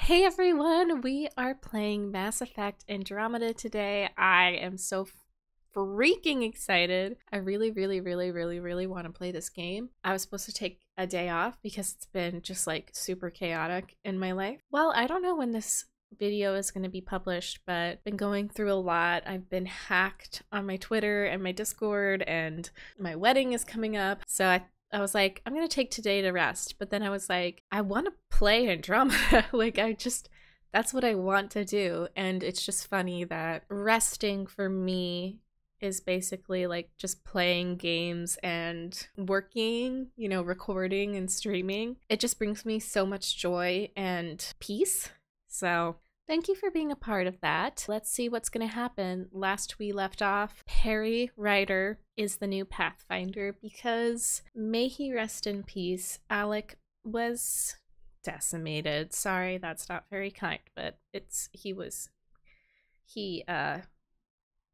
Hey everyone, we are playing Mass Effect Andromeda today. I am so freaking excited. I really want to play this game. I was supposed to take a day off because it's been just like super chaotic in my life. Well, I don't know when this video is going to be published, but I've been going through a lot. I've been hacked on my Twitter and my Discord, and my wedding is coming up. So I was like, I'm gonna take today to rest, but then I was like, I want to play Andromeda. That's what I want to do. And it's just funny that resting for me is basically like just playing games and working, you know, recording and streaming. It just brings me so much joy and peace. So thank you for being a part of that. Let's see what's going to happen. Last we left off, Perry Ryder is the new Pathfinder because, may he rest in peace, Alec was decimated. Sorry, that's not very kind, but he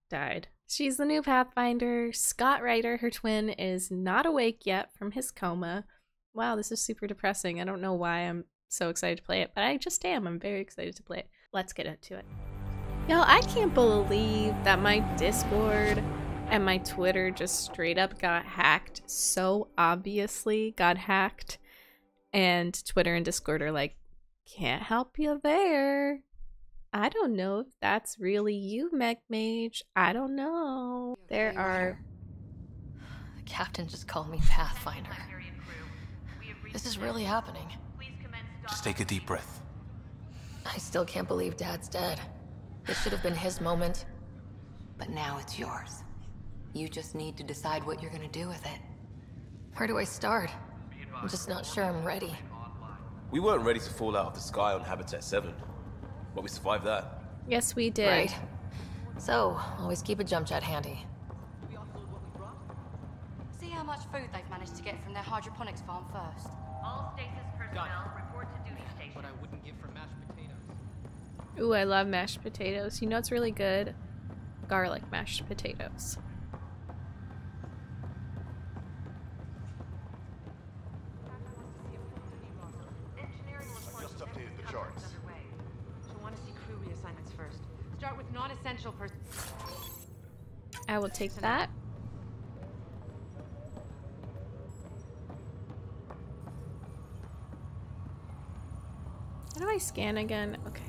died. She's the new Pathfinder. Scott Ryder, her twin, is not awake yet from his coma. Wow, this is super depressing. I don't know why I'm so excited to play it, but I just am. I'm very excited to play it. Let's get into it. Yo, I can't believe that my Discord and my Twitter just straight up got hacked. So obviously got hacked. And Twitter and Discord are like, can't help you there. I don't know if that's really you, MegMage. I don't know. There are... The captain just called me Pathfinder. This is really happening. Just take a deep breath. I still can't believe Dad's dead. This should have been his moment. But now it's yours. You just need to decide what you're gonna do with it. Where do I start? I'm just not sure I'm ready. We weren't ready to fall out of the sky on Habitat 7, but we survived that. Yes, we did. Right. So, always keep a jump jet handy. See how much food they've managed to get from their hydroponics farm first. All stasis personnel report to duty station. What I wouldn't give for mashed potatoes. Ooh, I love mashed potatoes. You know what's really good? Garlic mashed potatoes. Just updated the charts. She'll want to see crew reassignments first. Start with non-essential person. I will take that. How do I scan again? Okay.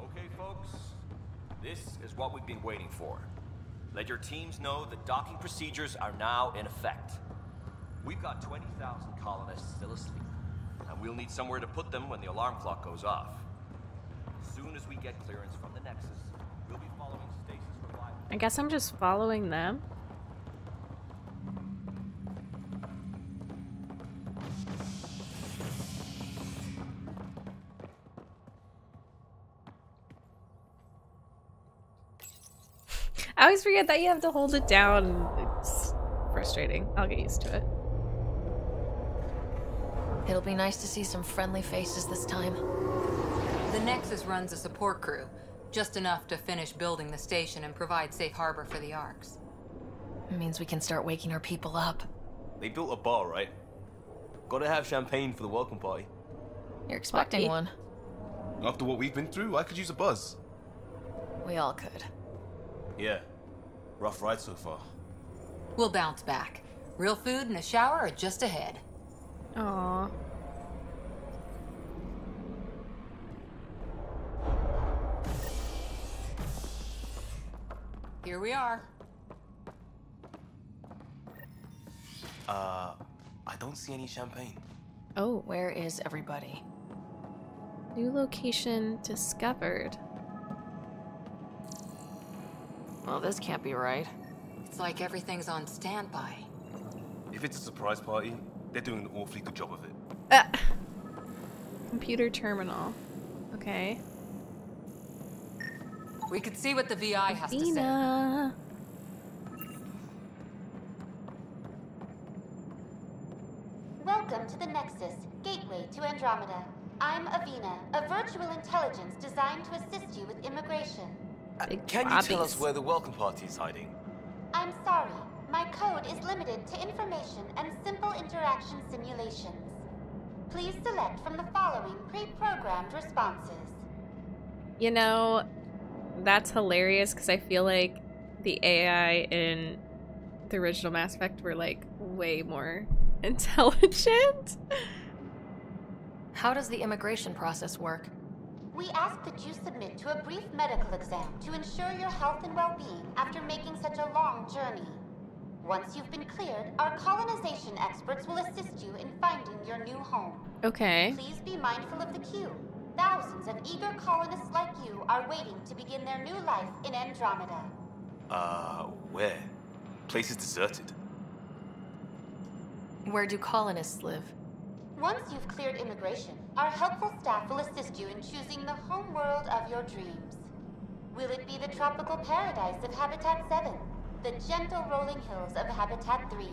Okay, folks. This is what we've been waiting for. Let your teams know that docking procedures are now in effect. We've got 20,000 colonists still asleep, and we'll need somewhere to put them when the alarm clock goes off. As soon as we get clearance from the Nexus, we'll be following stasis revival. I guess I'm just following them. I always forget that you have to hold it down. It's frustrating. I'll get used to it. It'll be nice to see some friendly faces this time. The Nexus runs a support crew, just enough to finish building the station and provide safe harbor for the Arks. It means we can start waking our people up. They built a bar, right? Gotta have champagne for the welcome party. You're expecting Party. one. After what we've been through, I could use a buzz. We all could. Yeah. Rough ride so far. We'll bounce back. Real food and a shower are just ahead. Aww. Here we are. I don't see any champagne. Oh, Where is everybody? new location discovered. Well, this can't be right. It's like everything's on standby. If it's a surprise party, they're doing an awfully good job of it. Computer terminal. Okay. We could see what the VI has to say. Athena. Welcome to the Nexus, gateway to Andromeda. I'm Avina, a virtual intelligence designed to assist you with immigration. Big Can you tell obbies. us where the welcome party is hiding? I'm sorry, my code is limited to information and simple interaction simulations. Please select from the following pre-programmed responses. You know, that's hilarious because I feel like the AI in the original Mass Effect were like way more intelligent. How does the immigration process work? We ask that you submit to a brief medical exam to ensure your health and well-being after making such a long journey. Once you've been cleared, our colonization experts will assist you in finding your new home. Okay. Please be mindful of the queue. Thousands of eager colonists like you are waiting to begin their new life in Andromeda. Where? Place is deserted. Where do colonists live? Once you've cleared immigration, our helpful staff will assist you in choosing the home world of your dreams. Will it be the tropical paradise of Habitat 7, the gentle rolling hills of Habitat 3,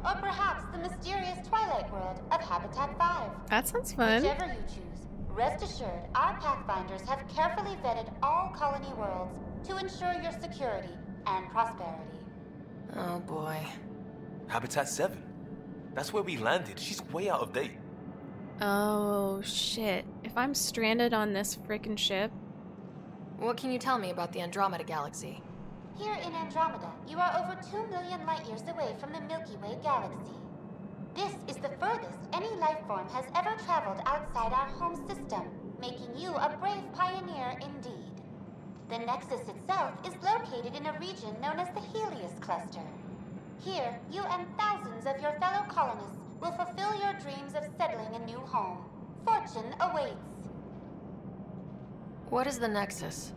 or perhaps the mysterious twilight world of Habitat 5? That sounds fun. Whichever you choose, rest assured our Pathfinders have carefully vetted all colony worlds to ensure your security and prosperity. Oh boy. Habitat 7. That's where we landed. She's way out of date. Oh shit. If I'm stranded on this frickin' ship. What can you tell me about the Andromeda galaxy? Here in Andromeda, you are over 2 million light years away from the Milky Way galaxy. This is the furthest any life form has ever traveled outside our home system, making you a brave pioneer indeed. The Nexus itself is located in a region known as the Helios Cluster. Here, you and thousands of your fellow colonists will fulfill your dreams of settling a new home. Fortune awaits. What is the Nexus?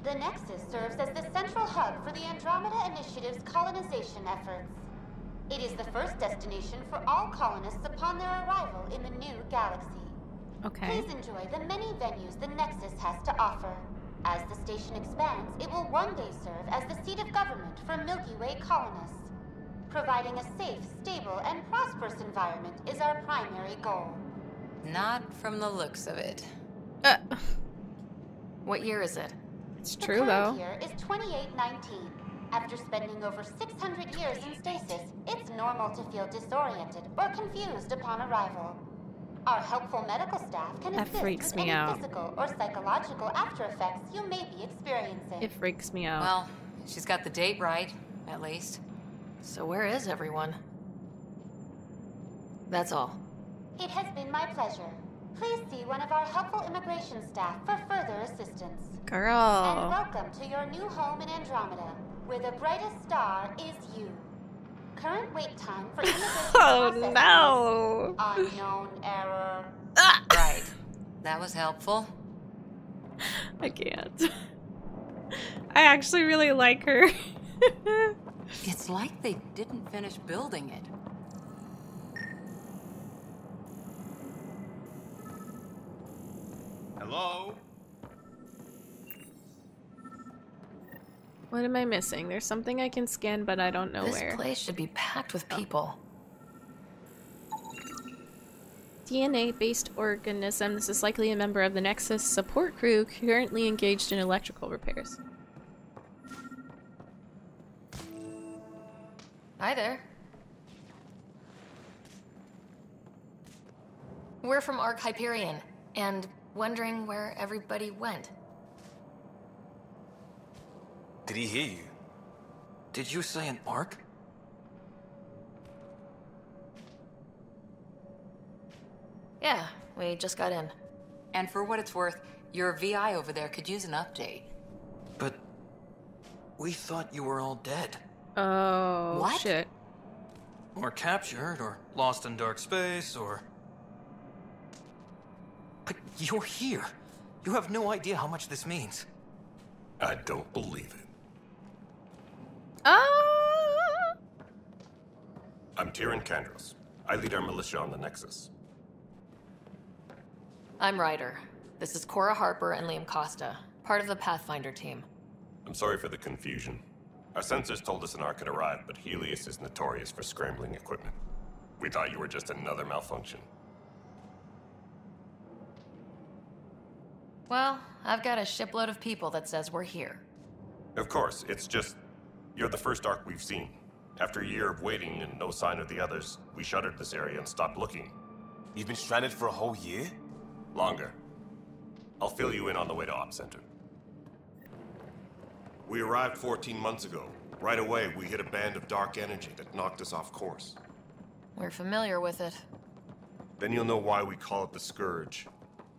The Nexus serves as the central hub for the Andromeda Initiative's colonization efforts. It is the first destination for all colonists upon their arrival in the new galaxy. Okay. Please enjoy the many venues the Nexus has to offer. As the station expands, it will one day serve as the seat of government for Milky Way colonists. Providing a safe, stable, and prosperous environment is our primary goal. Not from the looks of it. What year is it? It's The true current though. year is 2819. After spending over 600 years in stasis, it's normal to feel disoriented or confused upon arrival. Our helpful medical staff can That assist freaks with me any out. physical or psychological after effects you may be experiencing. It freaks me out. Well, she's got the date right, at least. So where is everyone? That's all. It has been my pleasure. Please see one of our helpful immigration staff for further assistance. And Girl. welcome to your new home in Andromeda, where the brightest star is you. Current wait time for immigration Oh processing no. is unknown error. Right. That was helpful. I can't. I actually really like her. It's like they didn't finish building it. Hello? What am I missing? There's something I can scan, but I don't know This where. place should be packed with people. DNA-based organism. This is likely a member of the Nexus support crew currently engaged in electrical repairs. Hi there. We're from Ark Hyperion, and wondering where everybody went. Did he hear you? Did you say an arc? Yeah, we just got in. And for what it's worth, your VI over there could use an update. But we thought you were all dead. Oh, What? shit. Or captured, or lost in dark space, or... But you're here. You have no idea how much this means. I don't believe it. I'm Tyrion Kandros. I lead our militia on the Nexus. I'm Ryder. This is Cora Harper and Liam Costa, part of the Pathfinder team. I'm sorry for the confusion. Our sensors told us an arc had arrived, but Helios is notorious for scrambling equipment. We thought you were just another malfunction. Well, I've got a shipload of people that says we're here. Of course, it's just... you're the first arc we've seen. After a year of waiting and no sign of the others, we shuttered this area and stopped looking. You've been stranded for a whole year? Longer. I'll fill you in on the way to Op Center. We arrived 14 months ago. Right away, we hit a band of dark energy that knocked us off course. We're familiar with it. Then you'll know why we call it the Scourge.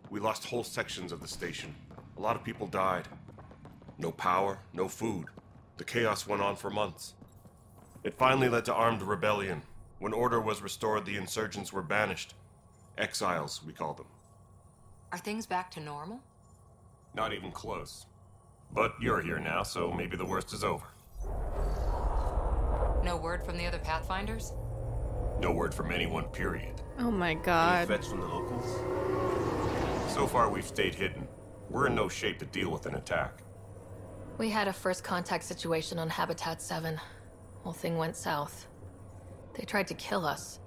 We lost whole sections of the station. A lot of people died. No power, no food. The chaos went on for months. It finally led to armed rebellion. When order was restored, the insurgents were banished. Exiles, we call them. Are things back to normal? Not even close. But you're here now, so maybe the worst is over. No word from the other Pathfinders? No word from anyone, period. Oh my Any god. threats from the locals? So far, we've stayed hidden. We're in no shape to deal with an attack. We had a first contact situation on Habitat 7. Whole thing went south. They tried to kill us.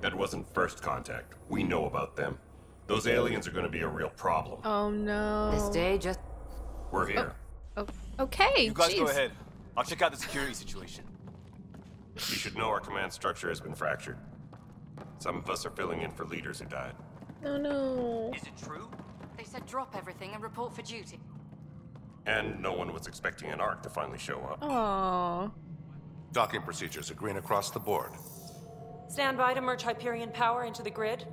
That wasn't first contact. We know about them. Those aliens are going to be a real problem. Oh no. This day just... We're here. Oh, okay. You guys go jeez. ahead. I'll check out the security situation. You should know our command structure has been fractured. Some of us are filling in for leaders who died. Oh no. Is it true? They said drop everything and report for duty. And no one was expecting an Ark to finally show up. Oh. Docking procedures are green across the board. Stand by to merge Hyperion power into the grid.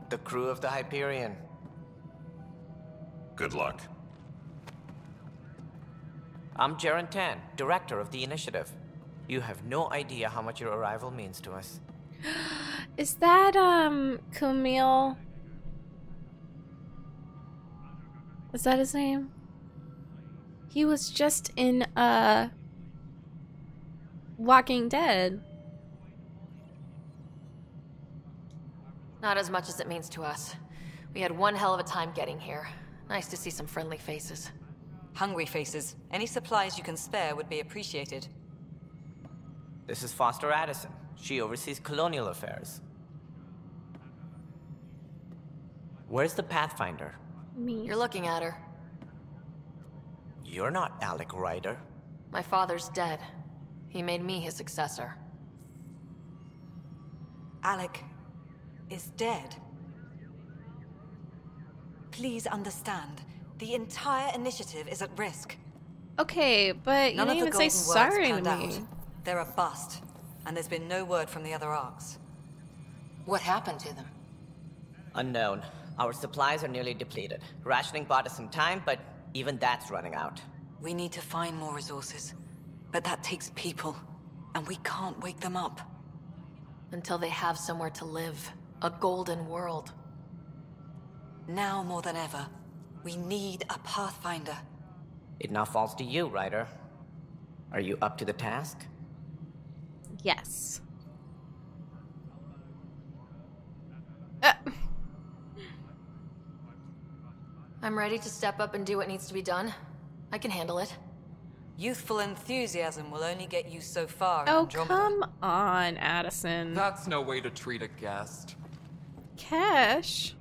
The crew of the Hyperion. Good luck. I'm Jaren Tan, director of the initiative. You have no idea how much your arrival means to us. Is that Camille? Is that his name? He was just in Walking Dead. Not as much as it means to us. We had one hell of a time getting here. Nice to see some friendly faces. Hungry faces. Any supplies you can spare would be appreciated. This is Foster Addison. She oversees colonial affairs. Where's the Pathfinder? Me. You're looking at her. You're not Alec Ryder. My father's dead. He made me his successor. Alec is dead. Please understand, the entire initiative is at risk. Okay, but you None didn't of the even say golden words sorry to panned me. out. They're a bust, and there's been no word from the other Arks. What happened to them? Unknown. Our supplies are nearly depleted. Rationing bought us some time, but even that's running out. We need to find more resources, but that takes people, and we can't wake them up. Until they have somewhere to live. A golden world. Now more than ever, we need a Pathfinder. It now falls to you, Ryder. Are you up to the task? Yes. I'm ready to step up and do what needs to be done. I can handle it. Youthful enthusiasm will only get you so far in Oh, Andromeda. come on, Addison. That's no way to treat a guest. Cash?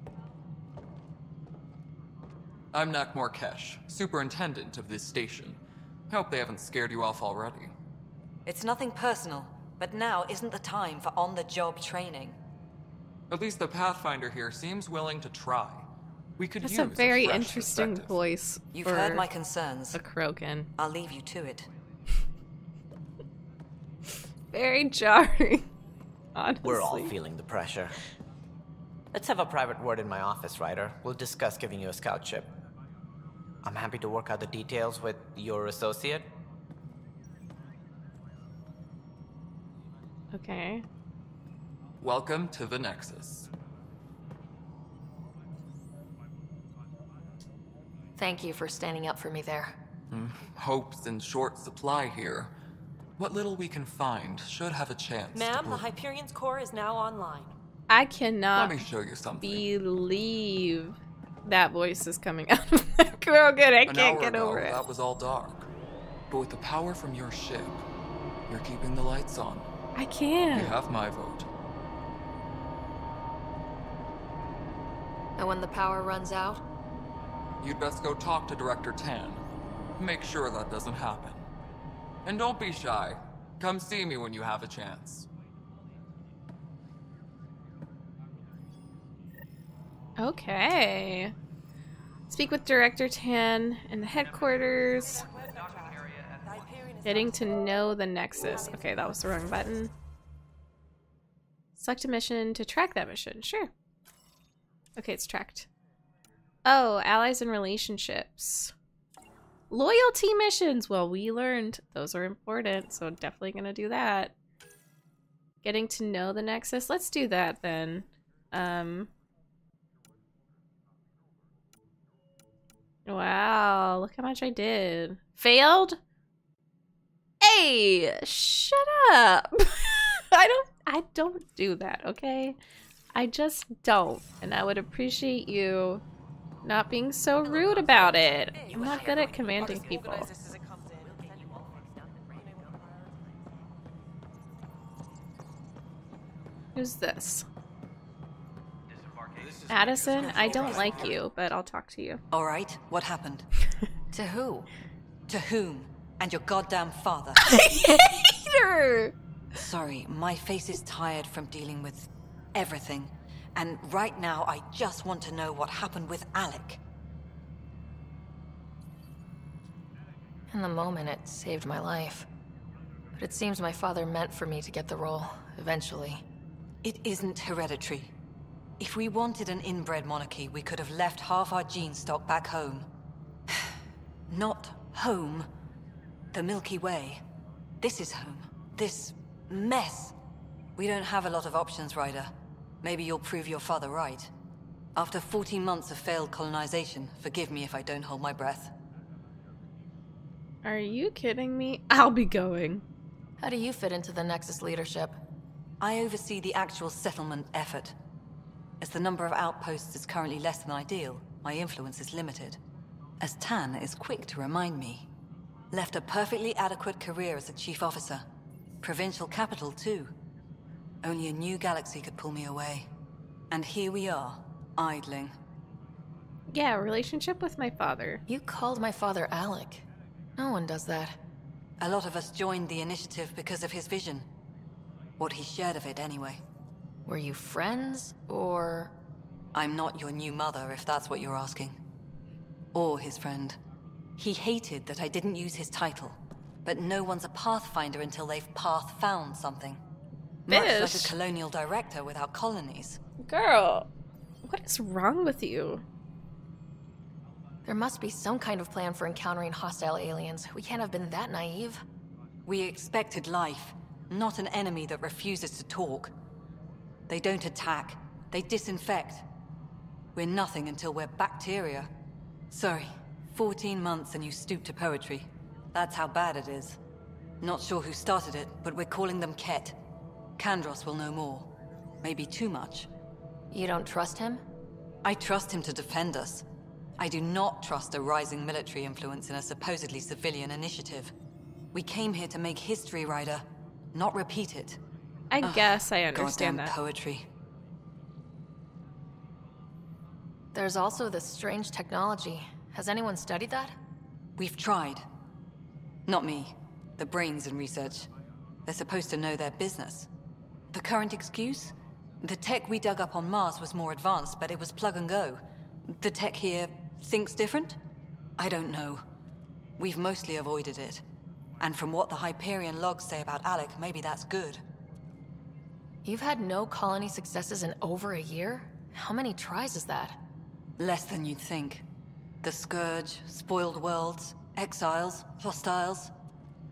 I'm Nakmor Kesh, superintendent of this station. Hope they haven't scared you off already. It's nothing personal, but now isn't the time for on-the-job training. At least the Pathfinder here seems willing to try. We could That's use a very fresh interesting perspective. voice. You've for heard my concerns. a Krogan. I'll leave you to it. Very jarring. Honestly. We're all feeling the pressure. Let's have a private word in my office, Ryder. We'll discuss giving you a scout ship. I'm happy to work out the details with your associate. Okay. Welcome to the Nexus. Thank you for standing up for me there. Hope's in short supply here. What little we can find should have a chance to Ma'am, the prove- Hyperion's core is now online. I cannot Let me show you something. believe that voice is coming out of that Krogan. I An can't hour get ago, over it. that was all dark. But with the power from your ship, you're keeping the lights on. I You can't. have my vote. And when the power runs out, You'd best go talk to Director Tan. make sure that doesn't happen. And don't be shy. Come see me when you have a chance. Okay. Speak with Director Tan in the headquarters. Getting to know the Nexus. Okay, that was the wrong button. Select a mission to track that mission. Sure. Okay, it's tracked. Oh, allies and relationships. Loyalty missions! Well, we learned those are important, so definitely gonna do that. Getting to know the Nexus. Let's do that then. Wow, look how much I did. Failed? Hey, shut up. I don't do that, okay? I just don't. And I would appreciate you not being so rude about it. I'm not good at commanding people. Who's this? Addison, I don't like you, but I'll talk to you. All right, what happened? To who? To whom? And your goddamn father. Hater! Sorry, my face is tired from dealing with everything. And right now, I just want to know what happened with Alec. In the moment, it saved my life. But it seems my father meant for me to get the role, eventually. It isn't hereditary. If we wanted an inbred monarchy, we could have left half our gene stock back home. Not home. The Milky Way. This is home. This mess. We don't have a lot of options, Ryder. Maybe you'll prove your father right. After 14 months of failed colonization, forgive me if I don't hold my breath. Are you kidding me? I'll be going. How do you fit into the Nexus leadership? I oversee the actual settlement effort. As the number of outposts is currently less than ideal, my influence is limited. As Tan is quick to remind me. Left a perfectly adequate career as a chief officer. Provincial capital, too. Only a new galaxy could pull me away. And here we are, idling. Yeah, relationship with my father. You called my father Alec. No one does that. A lot of us joined the initiative because of his vision. What he shared of it, anyway. Were you friends, or...? I'm not your new mother, if that's what you're asking. Or his friend. He hated that I didn't use his title. But no one's a pathfinder until they've path-found something. Much like a colonial director without colonies. Girl, what is wrong with you? There must be some kind of plan for encountering hostile aliens. We can't have been that naive. We expected life, not an enemy that refuses to talk. They don't attack, they disinfect. We're nothing until we're bacteria. Sorry, 14 months and you stoop to poetry. That's how bad it is. Not sure who started it, but we're calling them Ket. Kandros will know more. Maybe too much. You don't trust him? I trust him to defend us. I do not trust a rising military influence in a supposedly civilian initiative. We came here to make history, Ryder, not repeat it. I guess I understand goddamn that. Poetry. There's also this strange technology. Has anyone studied that? We've tried. Not me. The brains in research. They're supposed to know their business. The current excuse? The tech we dug up on Mars was more advanced, but it was plug and go. The tech here thinks different? I don't know. We've mostly avoided it. And from what the Hyperion logs say about Alec, maybe that's good. You've had no colony successes in over a year? How many tries is that? Less than you'd think. The Scourge, spoiled worlds, exiles, hostiles.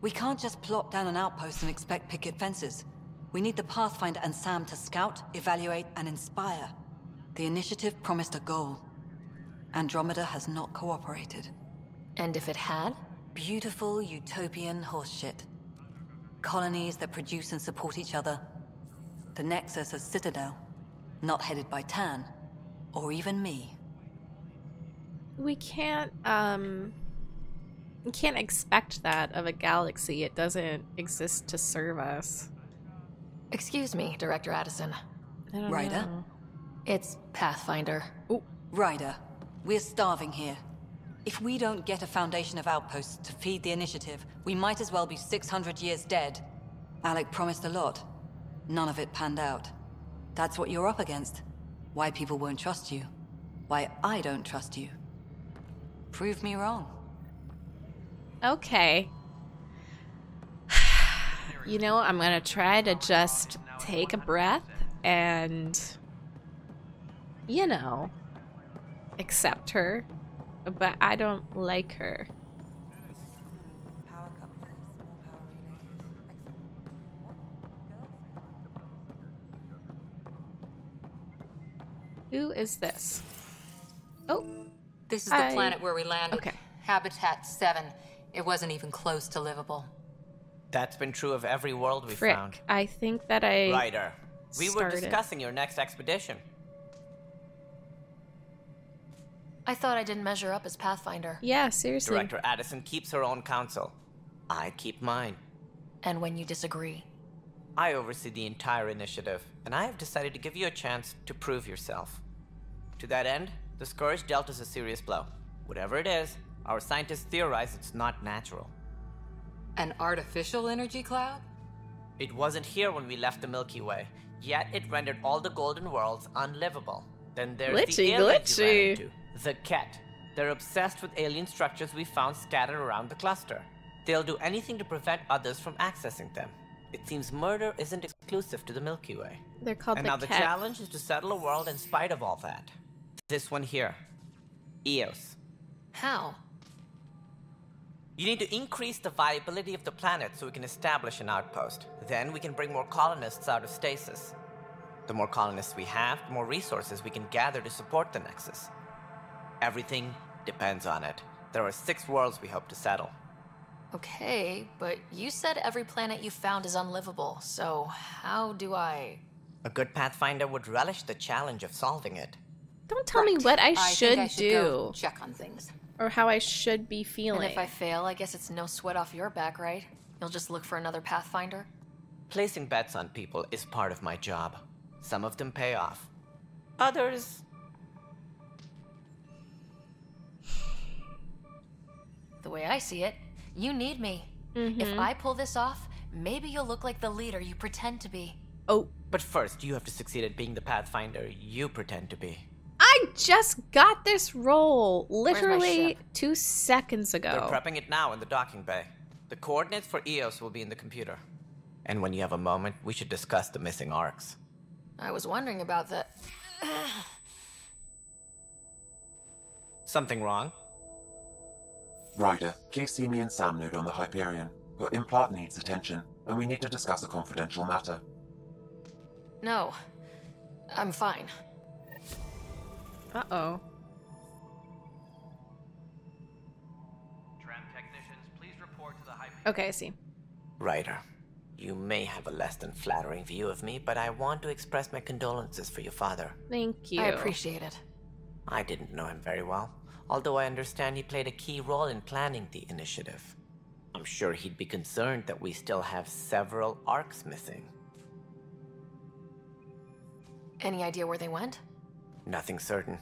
We can't just plop down an outpost and expect picket fences. We need the Pathfinder and Sam to scout, evaluate, and inspire. The initiative promised a goal. Andromeda has not cooperated. And if it had? Beautiful utopian horseshit. Colonies that produce and support each other. The Nexus as Citadel. Not headed by Tan. Or even me. We can't expect that of a galaxy. It doesn't exist to serve us. Excuse me, Director Addison. I don't Ryder? know. It's Pathfinder. Ryder, we're starving here. If we don't get a foundation of outposts to feed the initiative, we might as well be 600 years dead. Alec promised a lot. None of it panned out. That's what you're up against. Why people won't trust you. Why I don't trust you. Prove me wrong. Okay. You know, I'm gonna try to just take a breath and, you know, accept her. But I don't like her. Who is this? Oh. This is the planet where we landed. Okay. Habitat 7. It wasn't even close to livable. That's been true of every world we Frick, found. I think that I Ryder, we were started. discussing your next expedition. I thought I didn't measure up as Pathfinder. Yeah, seriously. Director Addison keeps her own counsel. I keep mine. And when you disagree? I oversee the entire initiative, and I have decided to give you a chance to prove yourself. To that end, the Scourge dealt us a serious blow. Whatever it is, our scientists theorize it's not natural. An artificial energy cloud? It wasn't here when we left the Milky Way, yet it rendered all the Golden Worlds unlivable. Then there's the aliens you ran into. The Ket. They're obsessed with alien structures we found scattered around the cluster. They'll do anything to prevent others from accessing them. It seems murder isn't exclusive to the Milky Way. They're called and the now the Ket. challenge is to settle a world in spite of all that. This one here. Eos. How? You need to increase the viability of the planet so we can establish an outpost. Then we can bring more colonists out of stasis. The more colonists we have, the more resources we can gather to support the Nexus. Everything depends on it. There are 6 worlds we hope to settle. Okay, but you said every planet you found is unlivable, so how do I... A good Pathfinder would relish the challenge of solving it. Don't tell me what I should do. Go check on things. Or how I should be feeling. And if I fail, I guess it's no sweat off your back, right? You'll just look for another Pathfinder? Placing bets on people is part of my job. Some of them pay off. Others... The way I see it, you need me. Mm-hmm. If I pull this off, maybe you'll look like the leader you pretend to be. Oh. But first, you have to succeed at being the Pathfinder you pretend to be. I just got this role Where's my literally ship? 2 seconds ago. They're prepping it now in the docking bay. The coordinates for Eos will be in the computer. And when you have a moment, we should discuss the missing arcs. I was wondering about that. Something wrong? Ryder, please see me and Sam Node on the Hyperion. Your implant needs attention, and we need to discuss a confidential matter. No, I'm fine. Uh-oh. Tram technicians, please report to the Hyperion. Okay, I see. Ryder, you may have a less than flattering view of me, but I want to express my condolences for your father. Thank you. I appreciate it. I didn't know him very well, although I understand he played a key role in planning the initiative. I'm sure he'd be concerned that we still have several arcs missing. Any idea where they went? Nothing certain,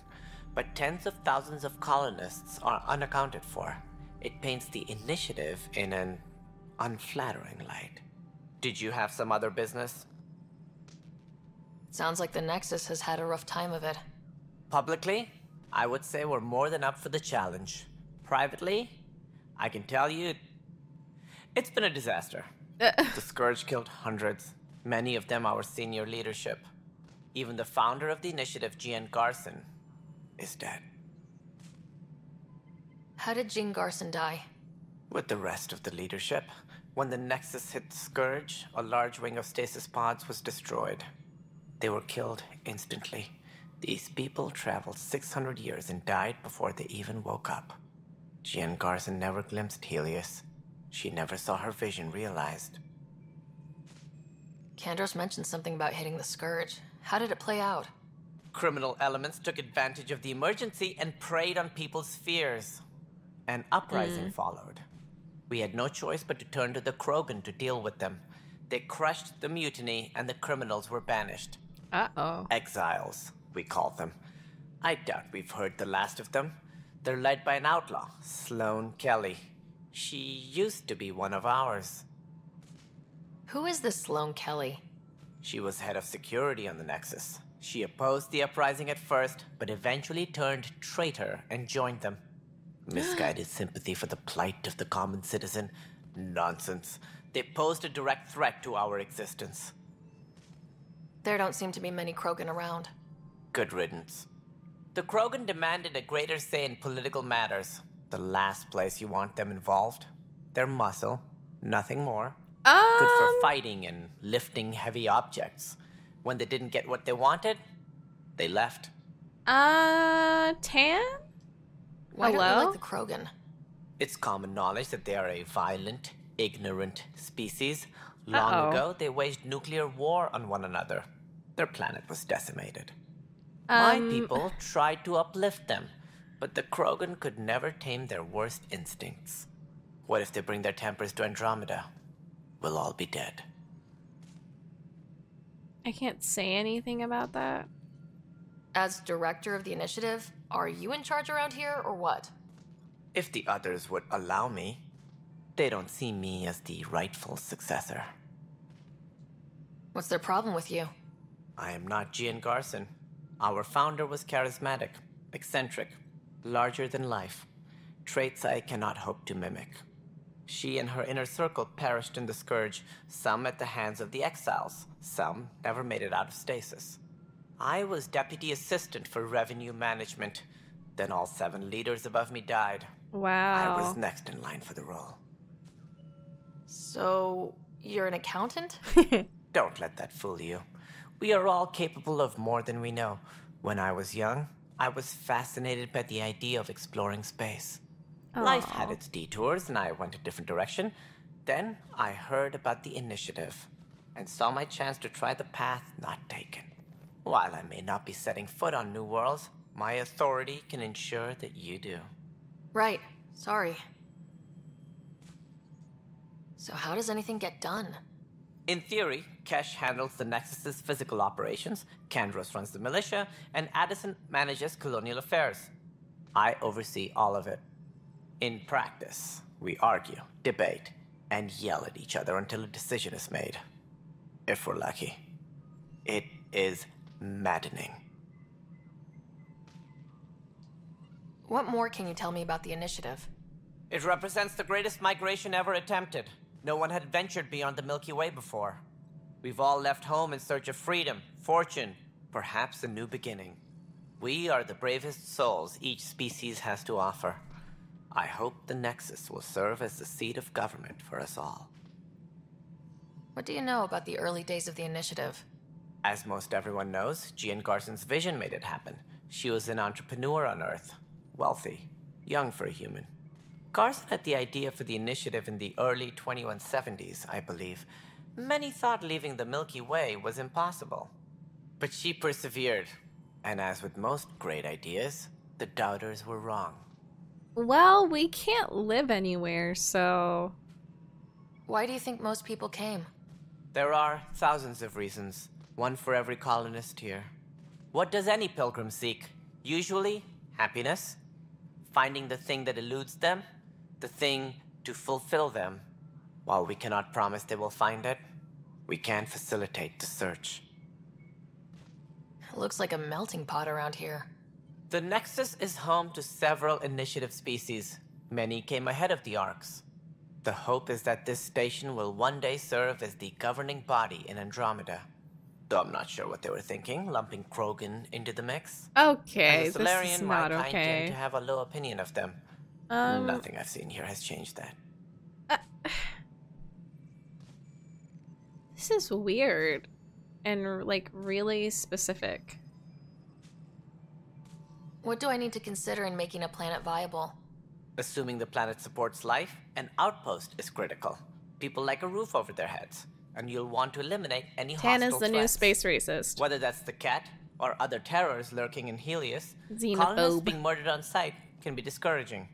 but tens of thousands of colonists are unaccounted for. It paints the initiative in an unflattering light. Did you have some other business? Sounds like the Nexus has had a rough time of it. Publicly, I would say we're more than up for the challenge. Privately, I can tell you, it's been a disaster. The Scourge killed hundreds, many of them our senior leadership. Even the founder of the initiative, Jean Garson, is dead. How did Jean Garson die? With the rest of the leadership, when the Nexus hit Scourge, a large wing of stasis pods was destroyed. They were killed instantly. These people traveled 600 years and died before they even woke up. Jean Garson never glimpsed Helios. She never saw her vision realized. Kandros mentioned something about hitting the Scourge. How did it play out? Criminal elements took advantage of the emergency and preyed on people's fears. An uprising followed. We had no choice but to turn to the Krogan to deal with them. They crushed the mutiny and the criminals were banished. Uh-oh. Exiles, we call them. I doubt we've heard the last of them. They're led by an outlaw, Sloane Kelly. She used to be one of ours. Who is this Sloane Kelly? She was head of security on the Nexus. She opposed the uprising at first, but eventually turned traitor and joined them. Misguided sympathy for the plight of the common citizen? Nonsense. They posed a direct threat to our existence. There don't seem to be many Krogan around. Good riddance. The Krogan demanded a greater say in political matters. The last place you want them involved. Their muscle, nothing more. Good for fighting and lifting heavy objects. When they didn't get what they wanted, they left. Tan? Why Hello? don't you like the Krogan? It's common knowledge that they are a violent, ignorant species. Long ago, they waged nuclear war on one another. Their planet was decimated. My people tried to uplift them, but the Krogan could never tame their worst instincts. What if they bring their tempers to Andromeda? We'll all be dead. I can't say anything about that. As director of the initiative, are you in charge around here or what? If the others would allow me, they don't see me as the rightful successor. What's their problem with you? I am not Gian Garson. Our founder was charismatic, eccentric, larger than life. Traits I cannot hope to mimic. She and her inner circle perished in the Scourge, some at the hands of the Exiles, some never made it out of stasis. I was deputy assistant for revenue management. Then all 7 leaders above me died. Wow. I was next in line for the role. So, you're an accountant? Don't let that fool you. We are all capable of more than we know. When I was young, I was fascinated by the idea of exploring space. Life had its detours, and I went a different direction. Then I heard about the initiative, and saw my chance to try the path not taken. While I may not be setting foot on new worlds, my authority can ensure that you do. Right. Sorry. So how does anything get done? In theory, Kesh handles the Nexus's physical operations, Kandros runs the militia, and Addison manages colonial affairs. I oversee all of it. In practice, we argue, debate, and yell at each other until a decision is made. If we're lucky. It is maddening. What more can you tell me about the initiative? It represents the greatest migration ever attempted. No one had ventured beyond the Milky Way before. We've all left home in search of freedom, fortune, perhaps a new beginning. We are the bravest souls each species has to offer. I hope the Nexus will serve as the seat of government for us all. What do you know about the early days of the initiative? As most everyone knows, Gian Garson's vision made it happen. She was an entrepreneur on Earth. Wealthy. Young for a human. Garson had the idea for the initiative in the early 2170s, I believe. Many thought leaving the Milky Way was impossible. But she persevered. And as with most great ideas, the doubters were wrong. Well, we can't live anywhere, so... Why do you think most people came? There are thousands of reasons, one for every colonist here. What does any pilgrim seek? Usually, happiness. Finding the thing that eludes them, the thing to fulfill them. While we cannot promise they will find it, we can facilitate the search. It looks like a melting pot around here. The Nexus is home to several initiative species. Many came ahead of the Arks. The hope is that this station will one day serve as the governing body in Andromeda. Though I'm not sure what they were thinking, lumping Krogan into the mix. Okay, As a this Solarian, is not my kind okay. tend to have a low opinion of them. Nothing I've seen here has changed that. This is weird. And, like, really specific. What do I need to consider in making a planet viable? Assuming the planet supports life, an outpost is critical. People like a roof over their heads. And you'll want to eliminate any Tan hostile is the new threats. space racist. Whether that's the cat, or other terrors lurking in Helios, Xenophobe. colonists being murdered on sight can be discouraging.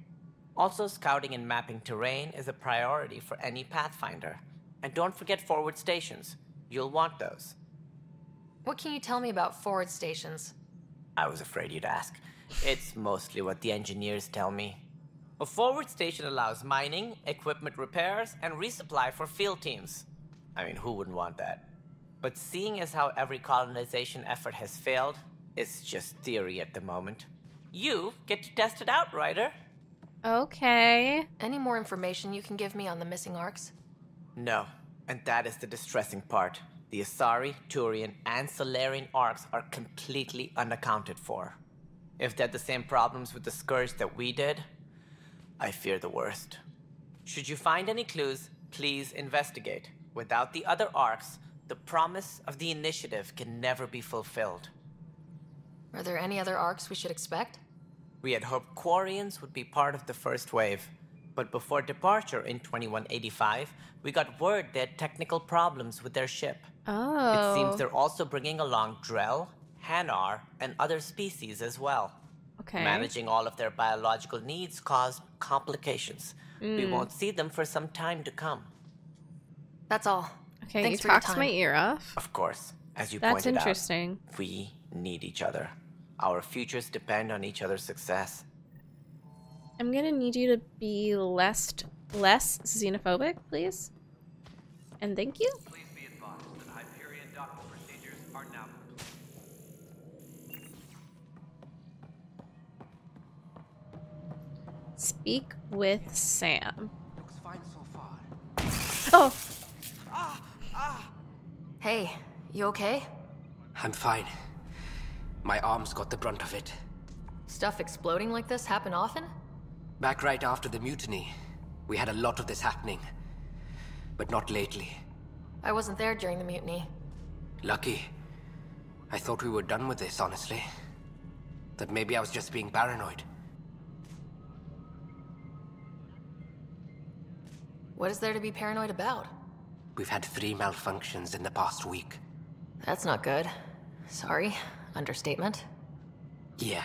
Also, scouting and mapping terrain is a priority for any Pathfinder. And don't forget forward stations. You'll want those. What can you tell me about forward stations? I was afraid you'd ask. It's mostly what the engineers tell me. A forward station allows mining, equipment repairs, and resupply for field teams. I mean, who wouldn't want that? But seeing as how every colonization effort has failed, it's just theory at the moment. You get to test it out, Ryder. Okay. Any more information you can give me on the missing arcs? No, and that is the distressing part. The Asari, Turian, and Solarian arcs are completely unaccounted for. If they had the same problems with the Scourge that we did, I fear the worst. Should you find any clues, please investigate. Without the other arcs, the promise of the initiative can never be fulfilled. Are there any other arcs we should expect? We had hoped Quarians would be part of the first wave, but before departure in 2185, we got word they had technical problems with their ship. Oh. It seems they're also bringing along Drell, Hanar, and other species as well. Okay. Managing all of their biological needs caused complications. We won't see them for some time to come. That's all. Okay, Thanks you for your talked time. my ear off. Of course, as you That's pointed interesting. out, we need each other. Our futures depend on each other's success. I'm gonna need you to be less xenophobic, please. And thank you. Please be advised that Hyperion docking procedures are now complete. Speak with Sam. Looks fine so far. Oh. Hey, you okay? I'm fine. My arms got the brunt of it. Stuff exploding like this happen often? Back right after the mutiny, we had a lot of this happening. But not lately. I wasn't there during the mutiny. Lucky. I thought we were done with this, honestly. That maybe I was just being paranoid. What is there to be paranoid about? We've had 3 malfunctions in the past week. That's not good. Sorry. Understatement. Yeah.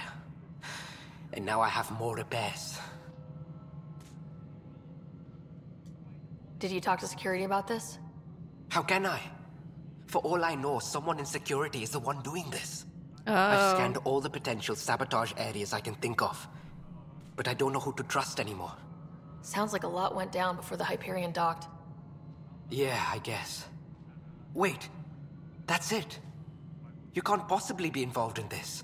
And now I have more repairs. Did you talk to security about this? How can I? For all I know, someone in security is the one doing this. Oh. I've scanned all the potential sabotage areas I can think of. But I don't know who to trust anymore. Sounds like a lot went down before the Hyperion docked. Yeah, I guess. Wait. That's it. You can't possibly be involved in this.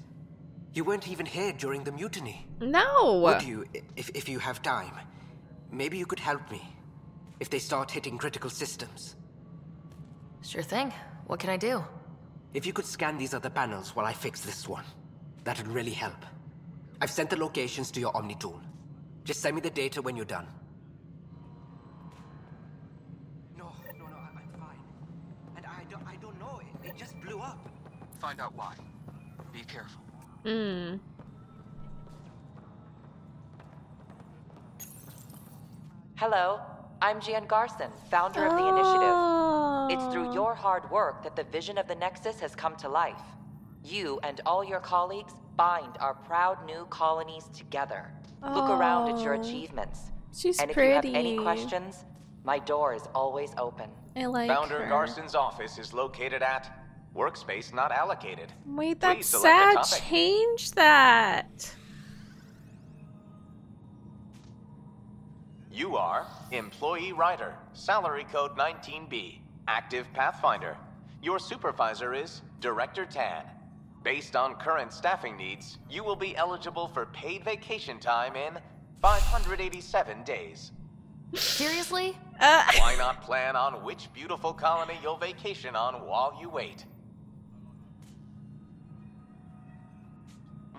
You weren't even here during the mutiny. No! Would you, if you have time? Maybe you could help me. If they start hitting critical systems. Sure thing. What can I do? If you could scan these other panels while I fix this one, that'd really help. I've sent the locations to your Omni tool. Just send me the data when you're done. No, I'm fine. And I don't know, it just blew up. Find out why. Be careful. Hello, I'm Gian Garson, founder of the Initiative. It's through your hard work that the vision of the Nexus has come to life. You and all your colleagues bind our proud new colonies together. Look around at your achievements. She's and if pretty. you have any questions, my door is always open. I like Founder her. Garson's office is located at Workspace Not Allocated. Wait, Please that's select a sad. topic. Change that. You are Employee Writer, Salary Code 19B, Active Pathfinder. Your supervisor is Director Tan. Based on current staffing needs, you will be eligible for paid vacation time in 587 days. Seriously? Why not plan on which beautiful colony you'll vacation on while you wait?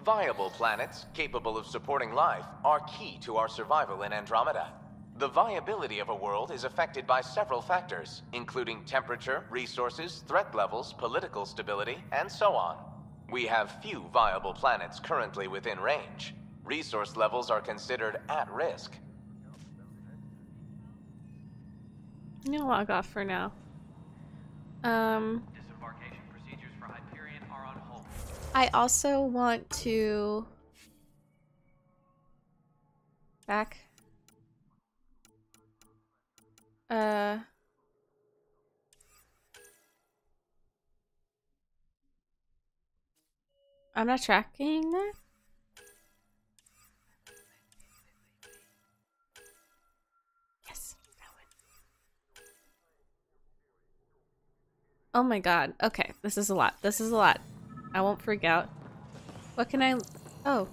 Viable planets capable of supporting life are key to our survival in Andromeda. The viability of a world is affected by several factors, including temperature, resources, threat levels, political stability, and so on. We have few viable planets currently within range. Resource levels are considered at risk. I'm gonna log off for now. Disembarkation procedures for Hyperion are on hold. I also want to back. I'm not tracking that. Oh my god. Okay, this is a lot. This is a lot. I won't freak out. What can I... Oh.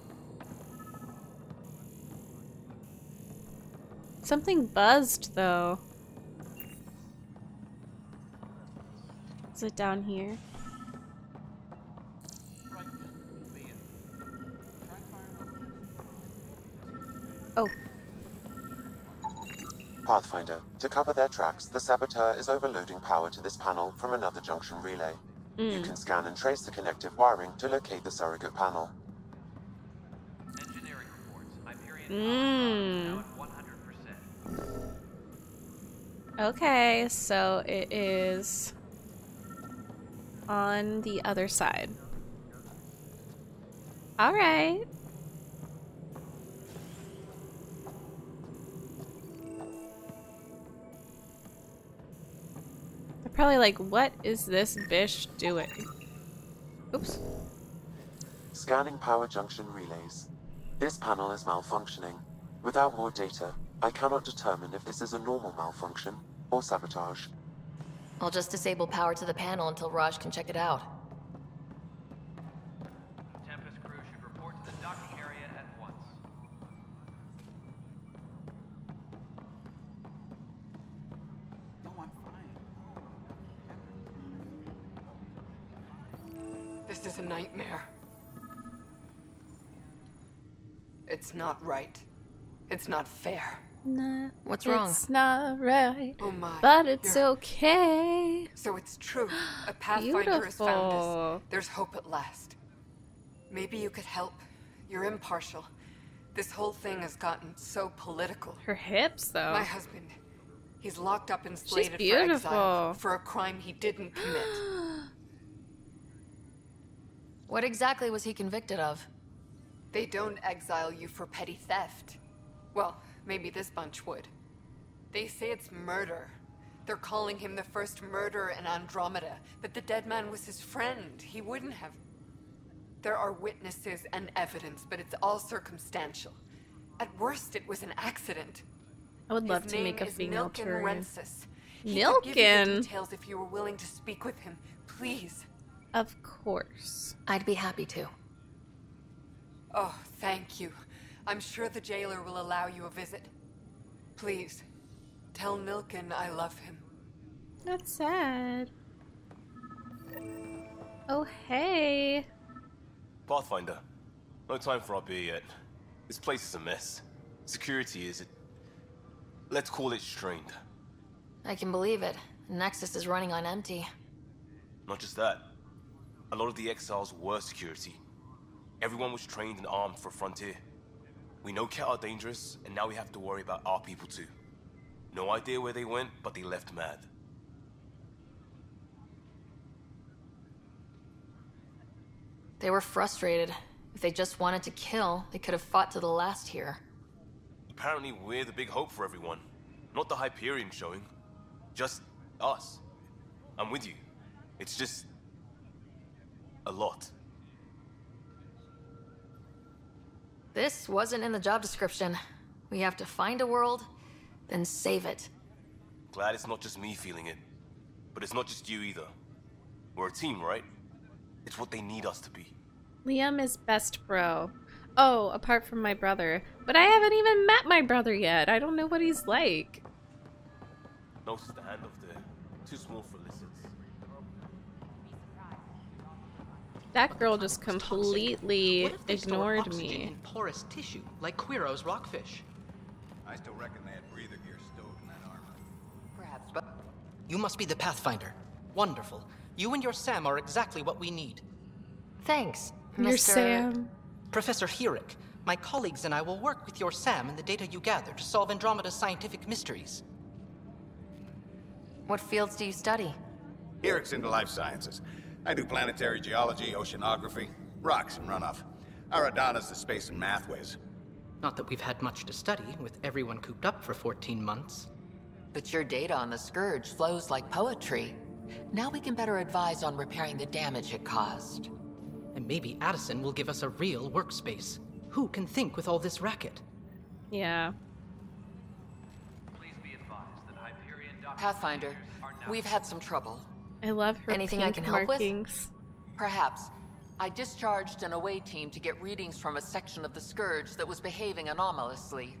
Something buzzed, though. Is it down here? Oh. Pathfinder, to cover their tracks, the saboteur is overloading power to this panel from another junction relay. You can scan and trace the connective wiring to locate the surrogate panel. Engineering reports. Hyperion now at 100%. Okay, so it is on the other side. All right. They're probably like, what is this bish doing? Oops. Scanning power junction relays. This panel is malfunctioning. Without more data, I cannot determine if this is a normal malfunction or sabotage. I'll just disable power to the panel until Raj can check it out. Tempest crew should report to the docking area at once. No, I'm fine. This is a nightmare. It's not right. It's not fair. Nah, what's wrong? It's not right. Oh my. But it's okay. So it's true. A Pathfinder has found us. There's hope at last. Maybe you could help. You're impartial. This whole thing has gotten so political. Her hips, though. My husband. He's locked up and slated She's for beautiful. exile for a crime he didn't commit. What exactly was he convicted of? They don't exile you for petty theft. Well, maybe this bunch would. They say it's murder. They're calling him the first murderer in Andromeda, but the dead man was his friend. He wouldn't have... There are witnesses and evidence, but it's all circumstantial. At worst, it was an accident. I would love His to make a name is female Milken Turian. Rensis. He could give you the Milken? details if you were willing to speak with him. Please. Of course. I'd be happy to. Oh, thank you. I'm sure the jailer will allow you a visit. Please, tell Milken I love him. That's sad. Oh, hey. Pathfinder, no time for our beer yet. This place is a mess. Security is... let's call it strained. I can believe it. Nexus is running on empty. Not just that. A lot of the exiles were security. Everyone was trained and armed for Frontier. We know Ket are dangerous, and now we have to worry about our people too. No idea where they went, but they left mad. They were frustrated. If they just wanted to kill, they could have fought to the last here. Apparently we're the big hope for everyone. Not the Hyperion showing. Just us. I'm with you. It's just... a lot. This wasn't in the job description. We have to find a world, then save it. Glad it's not just me feeling it. But it's not just you either. We're a team, right? It's what they need us to be. Liam is best bro. Oh, apart from my brother. But I haven't even met my brother yet. I don't know what he's like. Notice the hand over there. Too small for lizards. That girl just completely ignored me. In porous tissue, like Quiro's rockfish. I still reckon they had breather gear stowed in that armor. Perhaps, but... You must be the Pathfinder. Wonderful. You and your Sam are exactly what we need. Thanks, Your Sam. Professor Herrick, my colleagues and I will work with your Sam and the data you gather to solve Andromeda's scientific mysteries. What fields do you study? Herrick's into life sciences. I do planetary geology, oceanography, rocks and runoff. Aradana's the space and math whiz. Not that we've had much to study, with everyone cooped up for 14 months. But your data on the Scourge flows like poetry. Now we can better advise on repairing the damage it caused. And maybe Addison will give us a real workspace. Who can think with all this racket? Yeah. Please be advised that Hyperion docking Pathfinder, procedures are now... we've had some trouble. I love her Anything I pink can help with? markings. Perhaps. I discharged an away team to get readings from a section of the Scourge that was behaving anomalously.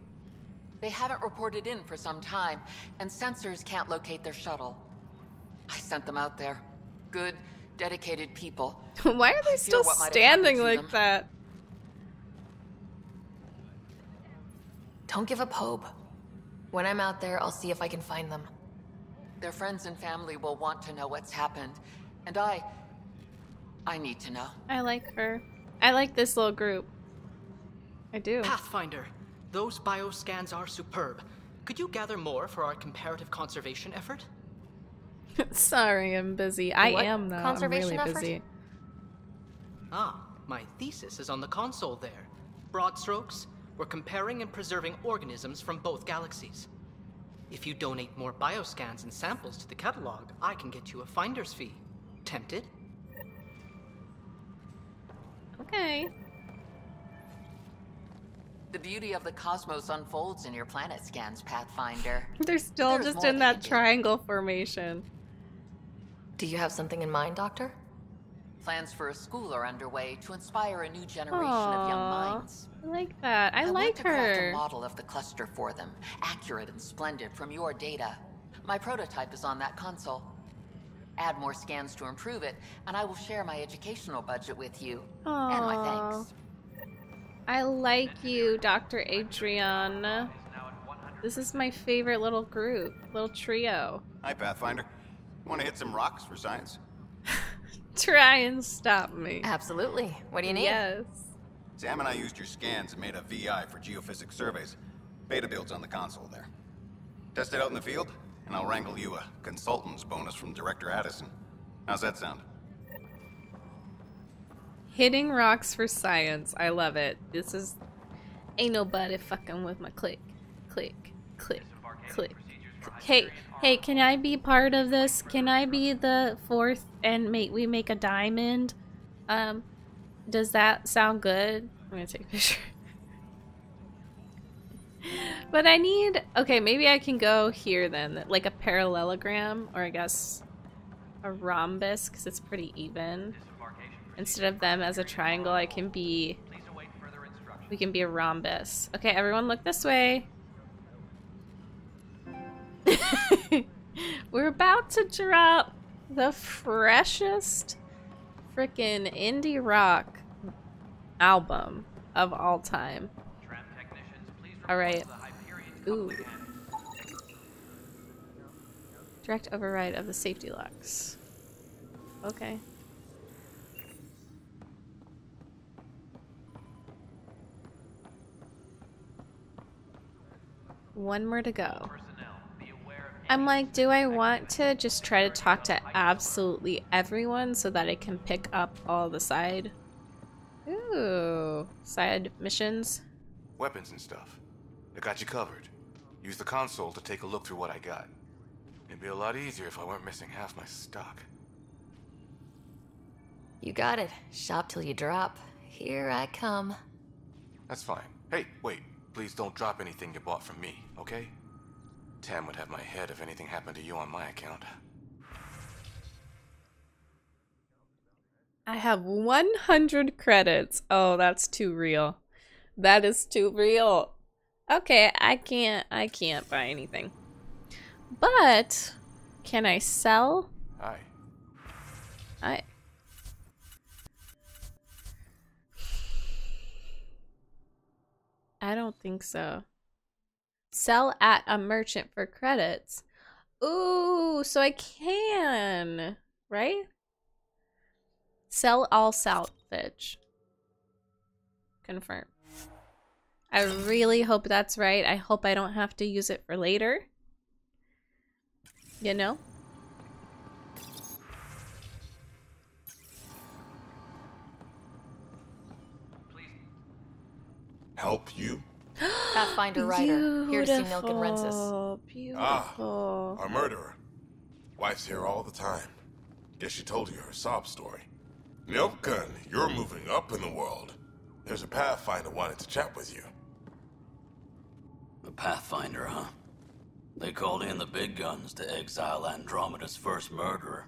They haven't reported in for some time, and sensors can't locate their shuttle. I sent them out there. Good, dedicated people. Why are they still standing like that? Don't give up hope. When I'm out there, I'll see if I can find them. Their friends and family will want to know what's happened, and I need to know. I like her. I like this little group. I do. Pathfinder, those bioscans are superb. Could you gather more for our comparative conservation effort? Sorry, I'm busy. I am though. I'm really busy. Ah, my thesis is on the console there. Broad strokes, we're comparing and preserving organisms from both galaxies. If you donate more bioscans and samples to the catalog, I can get you a finder's fee. Tempted? Okay. The beauty of the cosmos unfolds in your planet scans, Pathfinder. They're still There's just more in they that can do. triangle formation. Do you have something in mind, Doctor? Plans for a school are underway to inspire a new generation of young Aww, minds. I like that. I want like to craft her. a model of the cluster for them, accurate and splendid from your data. My prototype is on that console. Add more scans to improve it, and I will share my educational budget with you. And my Aww. thanks. I like you, Dr. Adrian. This is my favorite little group, little trio. Hi, Pathfinder. Want to hit some rocks for science? Try and stop me. Absolutely. What do you need? Yes. Sam and I used your scans and made a VI for geophysics surveys. Beta builds on the console there. Test it out in the field, and I'll wrangle you a consultant's bonus from Director Addison. How's that sound? Hitting rocks for science. I love it. This is... Ain't nobody fucking with my click. Click. Click. Click. Hey, can I be part of this? Can I be the fourth and we make a diamond? Does that sound good? I'm gonna take a picture. But I need... Okay, maybe I can go here then. Like a parallelogram, or I guess a rhombus, because it's pretty even. Instead of them as a triangle, I can be... We can be a rhombus. Okay, everyone look this way. We're about to drop the freshest freaking indie rock album of all time. Alright. Ooh. Direct override of the safety locks. Okay. One more to go. I'm like, do I want to just try to talk to absolutely everyone so that I can pick up all the side missions? Weapons and stuff. I got you covered. Use the console to take a look through what I got. It'd be a lot easier if I weren't missing half my stock. You got it. Shop till you drop. Here I come. That's fine. Hey, wait. Please don't drop anything you bought from me, okay? Tam would have my head if anything happened to you on my account. I have 100 credits. Oh, that's too real. That is too real. Okay, I can't buy anything. But can I sell? Hi. I don't think so. Sell at a merchant for credits. Ooh, so I can, right? Sell all salvage. Confirm. I really hope that's right. I hope I don't have to use it for later. You know? Help you? Pathfinder Ryder, here to see Milk and Rensis. Beautiful. Our murderer. Wife's here all the time. Guess she told you her sob story. Milkgun, you're moving up in the world. There's a Pathfinder wanted to chat with you. The Pathfinder, huh? They called in the big guns to exile Andromeda's first murderer.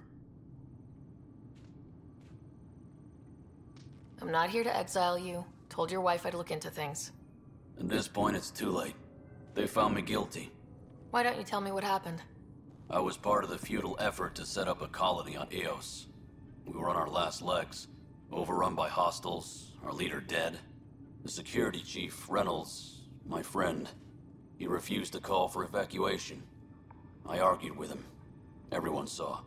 I'm not here to exile you. Told your wife I'd look into things. At this point, it's too late. They found me guilty. Why don't you tell me what happened? I was part of the futile effort to set up a colony on Eos. We were on our last legs, overrun by hostiles, our leader dead. The security chief, Reynolds, my friend, he refused to call for evacuation. I argued with him. Everyone saw.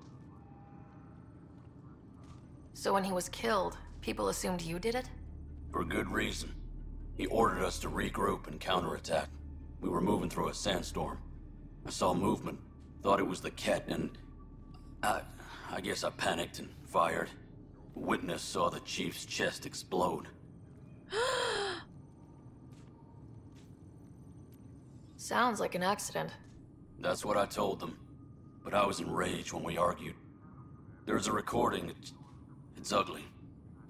So when he was killed, people assumed you did it? For good reason. He ordered us to regroup and counterattack. We were moving through a sandstorm. I saw movement, thought it was the Ket, and I guess I panicked and fired. A witness saw the chief's chest explode. Sounds like an accident. That's what I told them. But I was enraged when we argued. There's a recording. It's ugly.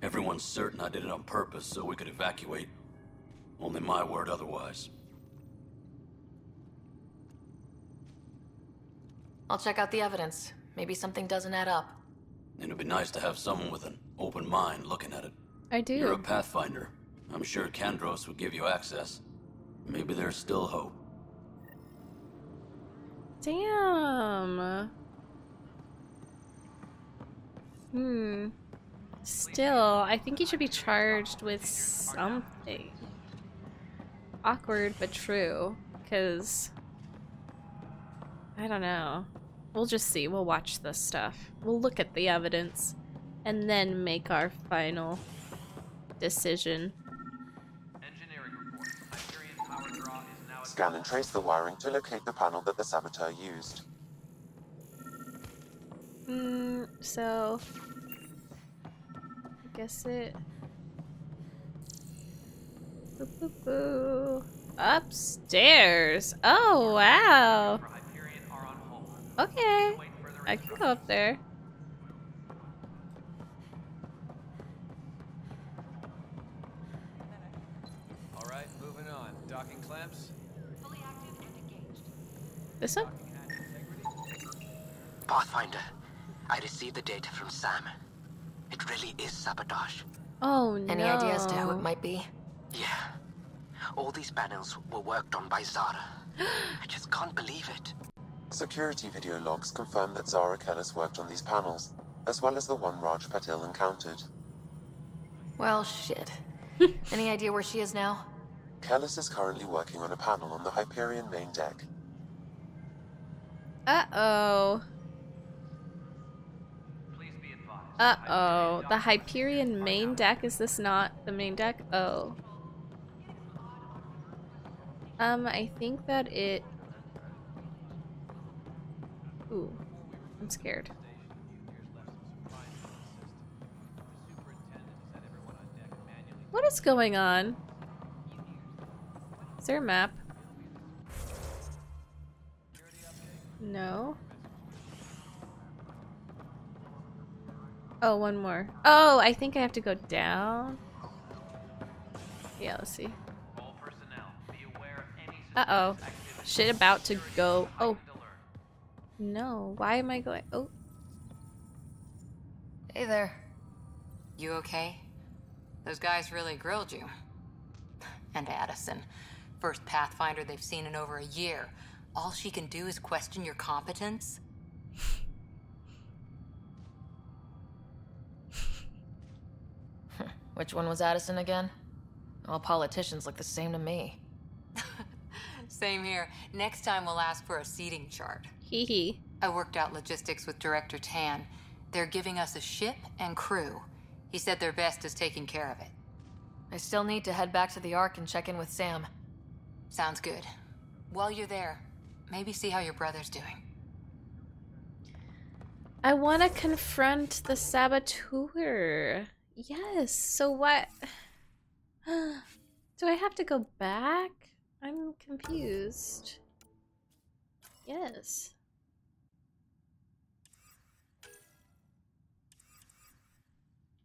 Everyone's certain I did it on purpose so we could evacuate. Only my word otherwise. I'll check out the evidence. Maybe something doesn't add up. It'd be nice to have someone with an open mind looking at it. I do. You're a Pathfinder. I'm sure Kandros would give you access. Maybe there's still hope. Damn. Still, I think he should be charged with something. Awkward, but true. Because... I don't know. We'll just see. We'll watch this stuff. We'll look at the evidence. And then make our final decision. Scan and trace the wiring to locate the panel that the saboteur used. So... I guess it... Boo, boo, boo. Upstairs! Oh, wow! Okay, I can go up there. Alright, moving on. Docking clamps? Fully active and engaged. This one? Pathfinder, I received the data from Sam. It really is sabotage. Oh no. Any idea as to who it might be? Yeah. All these panels were worked on by Zara. I just can't believe it. Security video logs confirm that Zara Kellis worked on these panels, as well as the one Raj Patil encountered. Well, shit. Any idea where she is now? Kellis is currently working on a panel on the Hyperion main deck. Uh-oh. Uh-oh. The Hyperion main deck? Is this not the main deck? Oh. I think that it... Ooh. I'm scared. What is going on? Is there a map? No. Oh, one more. Oh, I think I have to go down. Yeah, let's see. Uh-oh. Shit about to go. Oh. No, why am I going? Oh. Hey there. You okay? Those guys really grilled you. And Addison. First Pathfinder they've seen in over a year. All she can do is question your competence? Which one was Addison again? All politicians look the same to me. Same here. Next time we'll ask for a seating chart. Hee hee. I worked out logistics with Director Tan. They're giving us a ship and crew. He said their best is taking care of it. I still need to head back to the Ark and check in with Sam. Sounds good. While you're there, maybe see how your brother's doing. I want to confront the saboteur. Yes, so what? Do I have to go back? I'm confused. Yes.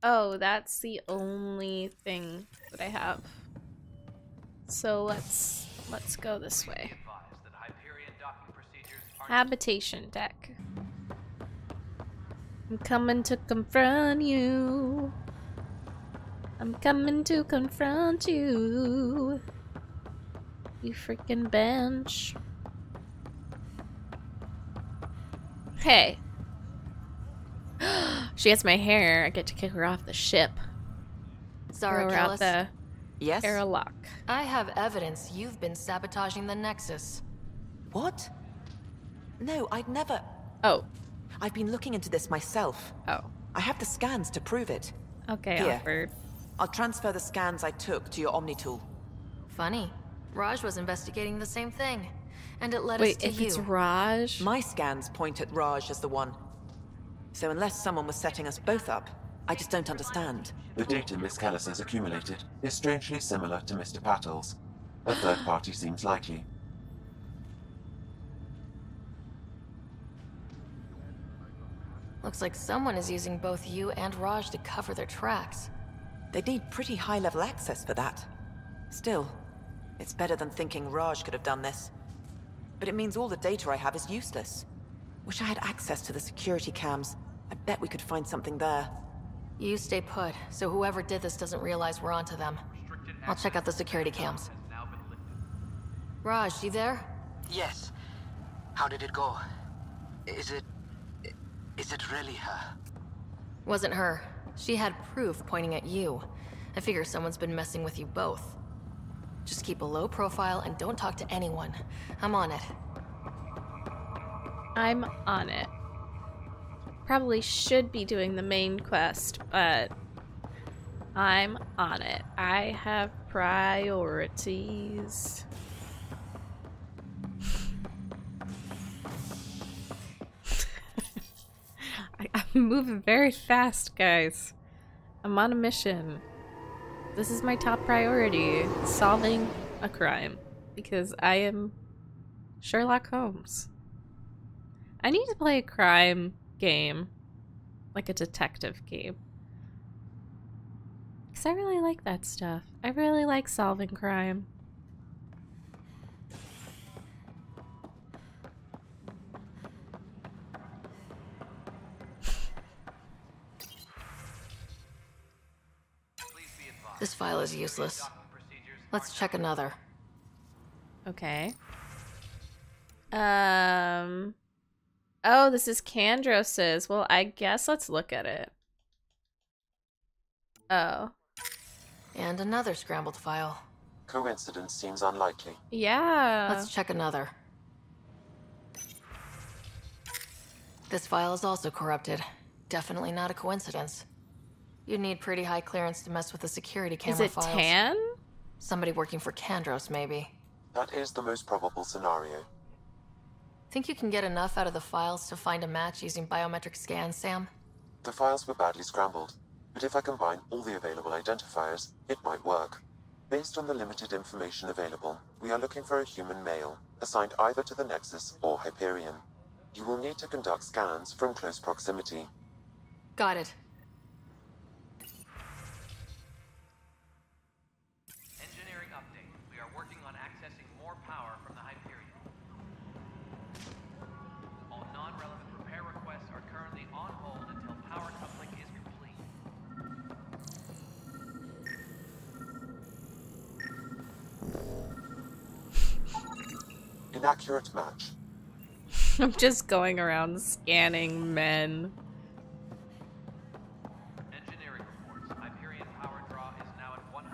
Oh, that's the only thing that I have. So let's go this way. Habitation deck. I'm coming to confront you. I'm coming to confront you. You freaking bench. Hey. She has my hair. I get to kick her off the ship. Zara Throw her out Gillis? the Yes? airlock. I have evidence you've been sabotaging the Nexus. What? No, I'd never... Oh. I've been looking into this myself. Oh. I have the scans to prove it. Okay, Here. awkward. I'll transfer the scans I took to your Omni tool. Funny. Raj was investigating the same thing. And it led us to you. Wait, if it's Raj? My scans point at Raj as the one. So unless someone was setting us both up, I just don't understand. The data Miss Callis has accumulated is strangely similar to Mr. Patel's. A third party seems likely. Looks like someone is using both you and Raj to cover their tracks. They need pretty high-level access for that. Still, it's better than thinking Raj could have done this. But it means all the data I have is useless. Wish I had access to the security cams. I bet we could find something there. You stay put, so whoever did this doesn't realize we're onto them. I'll check out the security cams. Raj, you there? Yes. How did it go? Is it really her? Wasn't her. She had proof pointing at you. I figure someone's been messing with you both. Just keep a low profile and don't talk to anyone. I'm on it. I'm on it. Probably should be doing the main quest, but I'm on it. I have priorities. I'm moving very fast, guys. I'm on a mission. This is my top priority, solving a crime, because I am Sherlock Holmes. I need to play a crime game, like a detective game, because I really like that stuff. I really like solving crime. This file is useless. Let's check another. Okay. Oh, this is Kandros's. Well, I guess let's look at it. Oh. And another scrambled file. Coincidence seems unlikely. Yeah. Let's check another. This file is also corrupted. Definitely not a coincidence. You'd need pretty high clearance to mess with the security camera files. Is it Tan? Somebody working for Kandros, maybe. That is the most probable scenario. Think you can get enough out of the files to find a match using biometric scans, Sam? The files were badly scrambled, but if I combine all the available identifiers, it might work. Based on the limited information available, we are looking for a human male, assigned either to the Nexus or Hyperion. You will need to conduct scans from close proximity. Got it. Engineering update. We are working on accessing more power from the Hyperion. All non-relevant repair requests are currently on hold until power coupling is complete. Inaccurate match. I'm just going around scanning men. Engineering reports. Hyperion power draw is now at 100%.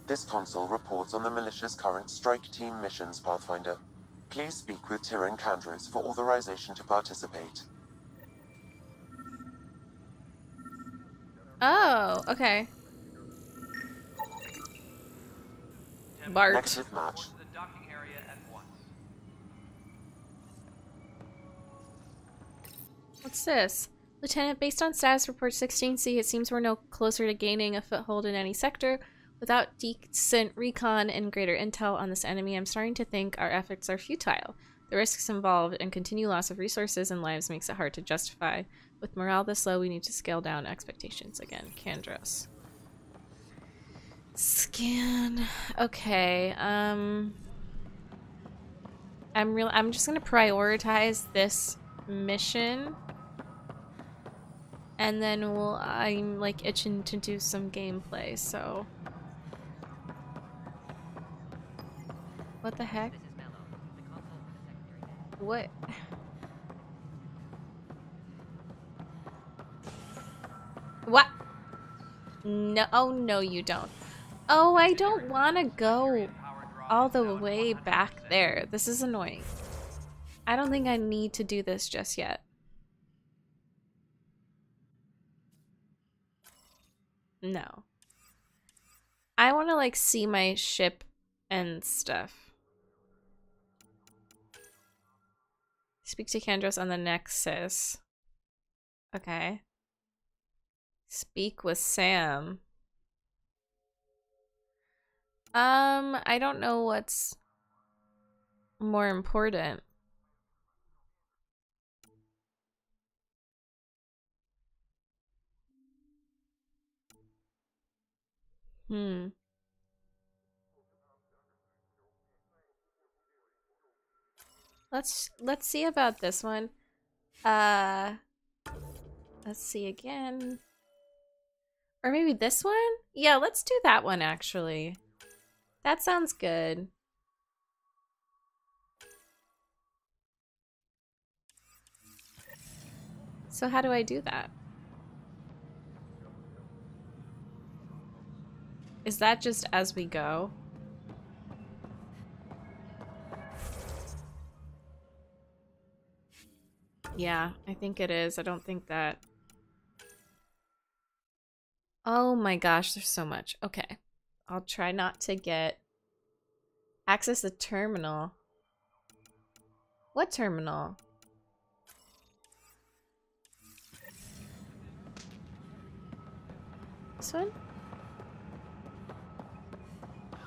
This console reports on the militia's current strike team missions, Pathfinder. Please speak with Tyrion Kandros for authorization to participate. Oh, okay. Bart. Negative match. What's this? Lieutenant, based on status report 16C, it seems we're no closer to gaining a foothold in any sector. Without decent recon and greater intel on this enemy, I'm starting to think our efforts are futile. The risks involved and continued loss of resources and lives makes it hard to justify. With morale this low, we need to scale down expectations again. Kandros. Scan. Okay, I'm just gonna prioritize this mission. And then I'm like itching to do some gameplay, so. What the heck? What? What? No, oh no you don't. Oh, I don't want to go all the way back there. This is annoying. I don't think I need to do this just yet. No. I want to like see my ship and stuff. Speak to Kandros on the Nexus. Okay. Speak with Sam. I don't know what's more important. Let's see about this one. Let's see again. Or maybe this one? Yeah, let's do that one actually. That sounds good. So how do I do that? Is that just as we go? Yeah, I think it is. I don't think that... Oh my gosh, there's so much. Okay. I'll try not to get... Access the terminal. What terminal? This one?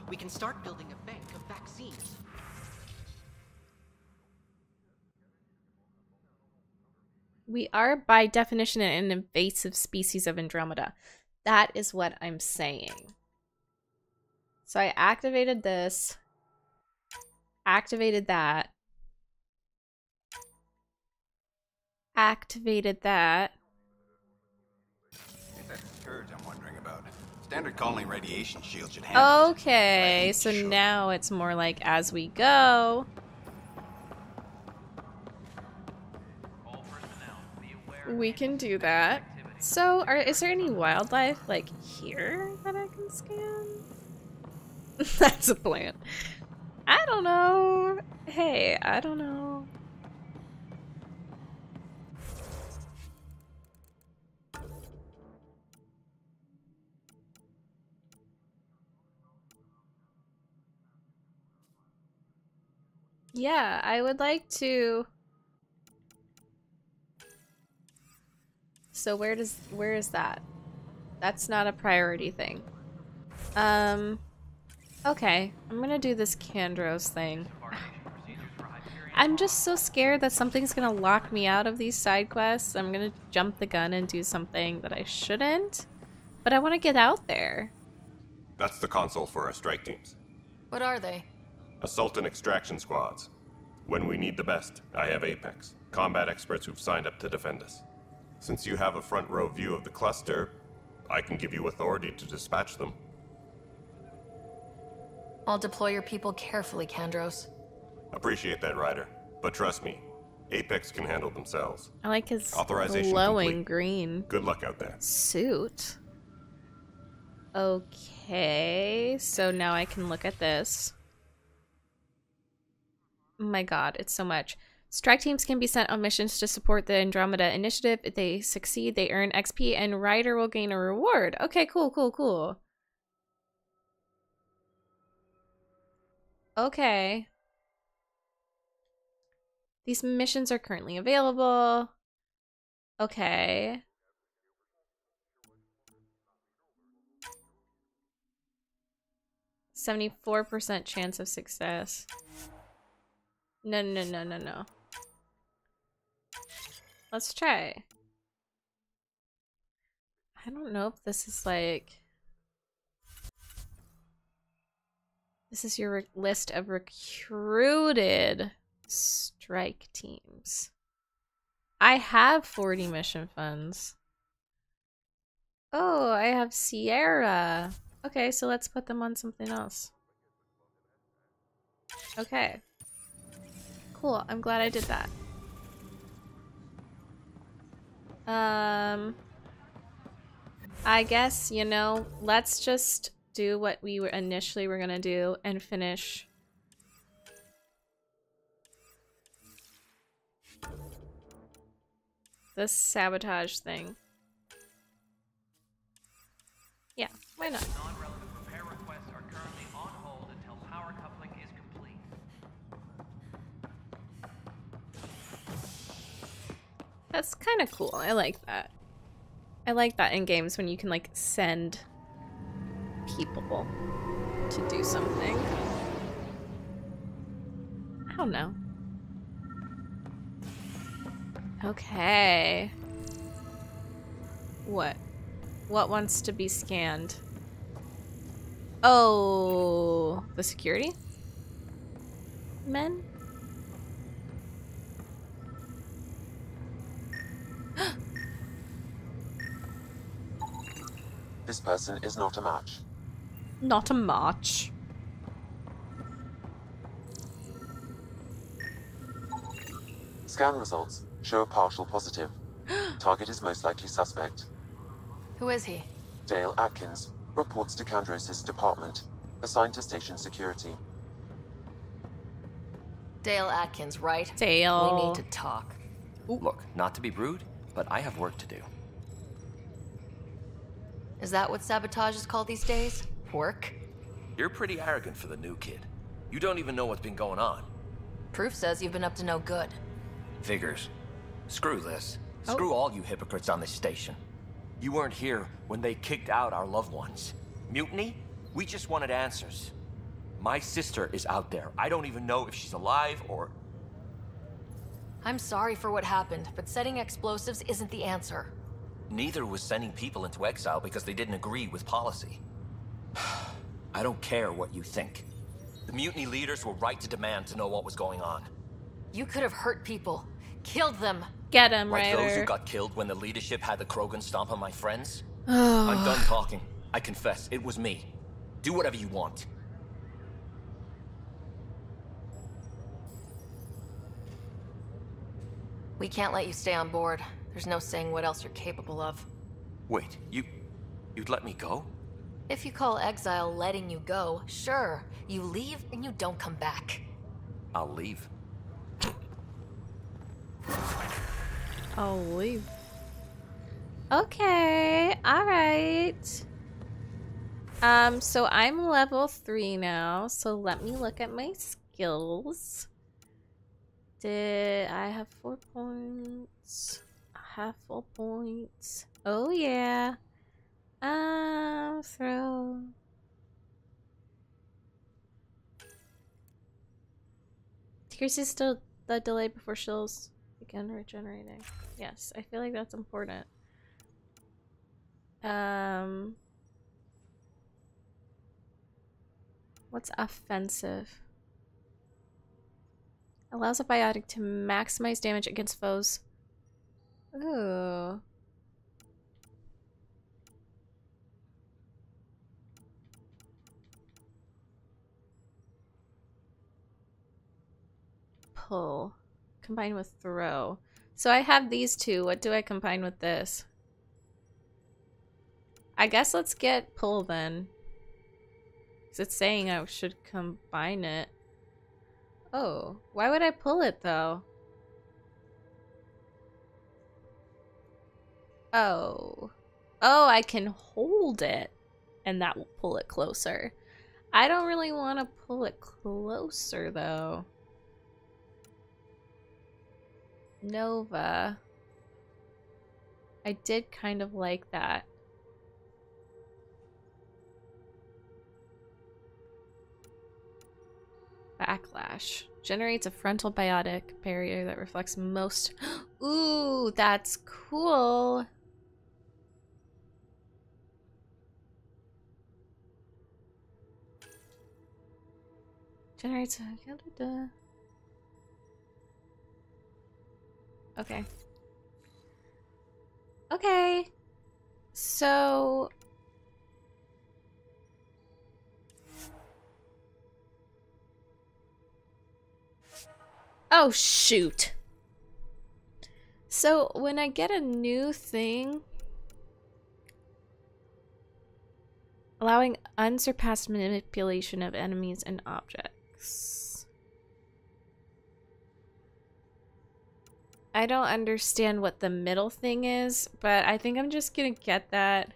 We can start building a bank of vaccines. We are, by definition, an invasive species of Andromeda. That is what I'm saying. So I activated this. Activated that. Activated that. It's that scourge I'm wondering about. Standard colony radiation shield should handle it. Okay, so now it's more like as we go. We can do that. So, is there any wildlife, like, here that I can scan? That's a plant. I don't know. Hey, I don't know. Yeah, I would like to... So where is that? That's not a priority thing. Okay, I'm gonna do this Kandros thing. I'm just so scared that something's gonna lock me out of these side quests. I'm gonna jump the gun and do something that I shouldn't. But I want to get out there. That's the console for our strike teams. What are they? Assault and extraction squads. When we need the best, I have Apex, combat experts who've signed up to defend us. Since you have a front row view of the cluster, I can give you authority to dispatch them. I'll deploy your people carefully, Kandros. Appreciate that, Ryder. But trust me, Apex can handle themselves. I like his Authorization glowing complete. green Good luck out there. suit. Okay, so now I can look at this. Oh my god, it's so much. Strike teams can be sent on missions to support the Andromeda initiative. If they succeed, they earn XP and Ryder will gain a reward. Okay, cool. Okay. These missions are currently available. Okay. %74% chance of success. No. Let's try. I don't know if this is like... This is your list of recruited strike teams. I have 40 mission funds. Oh, I have Sierra. Okay, so let's put them on something else. Okay. Cool, I'm glad I did that. I guess, you know, let's just do what we were initially were gonna do and finish this sabotage thing. Yeah, why not? Non-relevant repair requests are currently on hold until power coupling is complete. That's kind of cool. I like that. I like that in games when you can like send people to do something. I don't know. Okay. What? What wants to be scanned? Oh, the security men? This person is not a match. Not a match. Scan results show a partial positive. Target is most likely suspect. Who is he? Dale Atkins reports to Kandros' department, assigned to station security. Dale Atkins, right? Dale. We need to talk. Look, not to be rude, but I have work to do. Is that what sabotage is called these days? Work? You're pretty arrogant for the new kid. You don't even know what's been going on. Proof says you've been up to no good. Figures. Screw this. Screw all you hypocrites on this station. You weren't here when they kicked out our loved ones. Mutiny? We just wanted answers. My sister is out there. I don't even know if she's alive or... I'm sorry for what happened, but setting explosives isn't the answer. Neither was sending people into exile because they didn't agree with policy. I don't care what you think. The mutiny leaders were right to demand to know what was going on. You could have hurt people. Killed them. Get him, Like Ryder. those who got killed when the leadership had the Krogan stomp on my friends? I'm done talking. I confess, it was me. Do whatever you want. We can't let you stay on board. There's no saying what else you're capable of. Wait, you'd let me go? If you call exile letting you go, sure. You leave and you don't come back. I'll leave. I'll leave. Okay, alright. So I'm level 3 now, so let me look at my skills. Did I have 4 points? I have 4 points. Oh yeah. Throw. Here's still the delay before shills begin regenerating. Yes, I feel like that's important. What's offensive? Allows a biotic to maximize damage against foes. Ooh. Pull. Combine with throw. So I have these two. What do I combine with this? I guess let's get pull then. Because it's saying I should combine it. Oh, why would I pull it though? Oh. Oh, I can hold it. And that will pull it closer. I don't really want to pull it closer though. Nova. I did kind of like that. Backlash. Generates a frontal biotic barrier that reflects most... Ooh, that's cool. Generates a... Okay. Okay. So... Oh, shoot. So, when I get a new thing... Allowing unsurpassed manipulation of enemies and objects. I don't understand what the middle thing is, but I think I'm just gonna get that.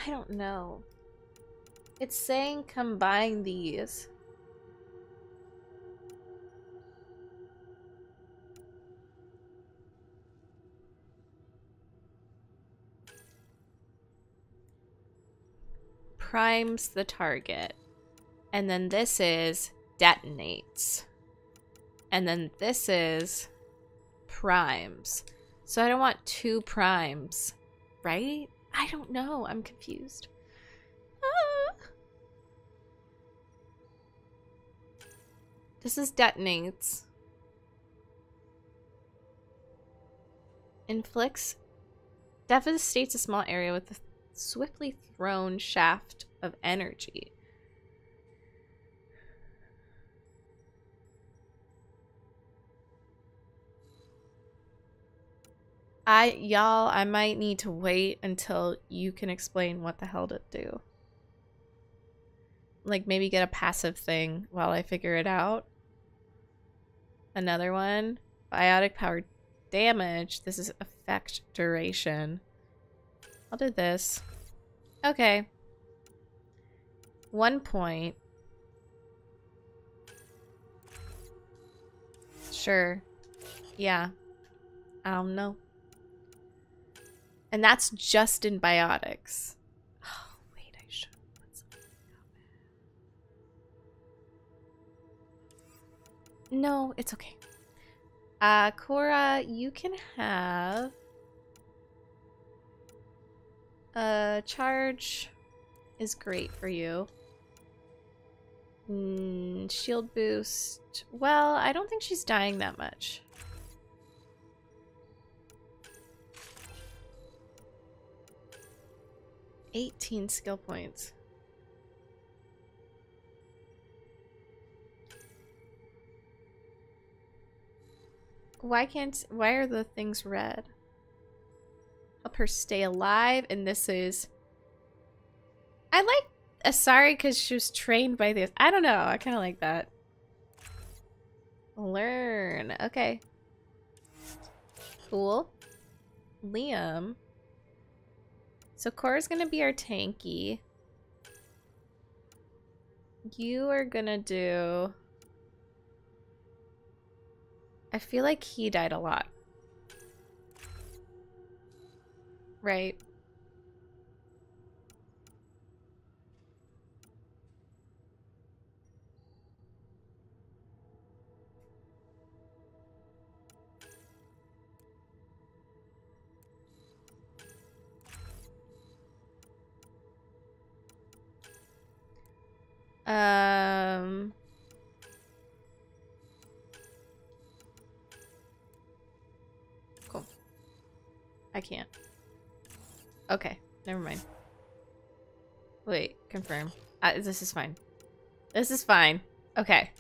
I don't know. It's saying combine these. Primes the target. And then this is detonates. And then this is primes. So I don't want 2 primes, right? I don't know. I'm confused. Ah. This is detonates. Inflicts. Devastates a small area with a swiftly thrown shaft of energy. Y'all, I might need to wait until you can explain what the hell to do. Like, maybe get a passive thing while I figure it out. Another one. Biotic power damage. This is effect duration. I'll do this. Okay. 1 point. Sure. Yeah. I don't know. And that's just in biotics. Oh, wait, I should put something up. No, it's okay. Cora, you can have charge is great for you. Shield boost. Well, I don't think she's dying that much. $18 skill points. Why are the things red? Help her stay alive, and this is... I like Asari because she was trained by this. I don't know, I kind of like that. Learn. Okay. Cool. Liam. So Cora's gonna be our tanky. You are gonna do... I feel like he died a lot. Right. Cool. I can't. Okay, never mind. Wait, confirm. This is fine. This is fine. Okay.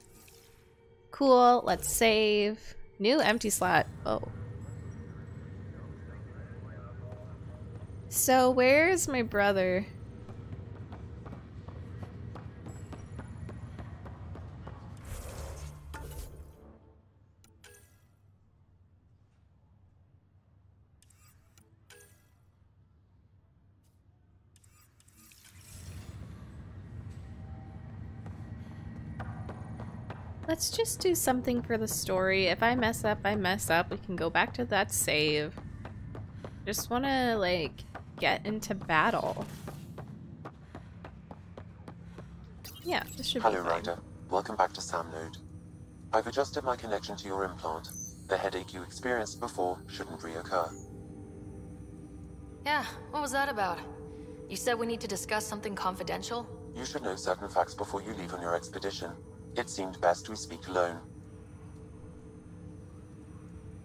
Cool, let's save. New empty slot. Oh. So, where's my brother? Let's just do something for the story. If I mess up, I mess up. We can go back to that save. Just want to, like, get into battle. Yeah, this should be fine. Hello, Ryder. Welcome back to Sam Node. I've adjusted my connection to your implant. The headache you experienced before shouldn't reoccur. Yeah, what was that about? You said we need to discuss something confidential? You should know certain facts before you leave on your expedition. It seemed best we speak alone.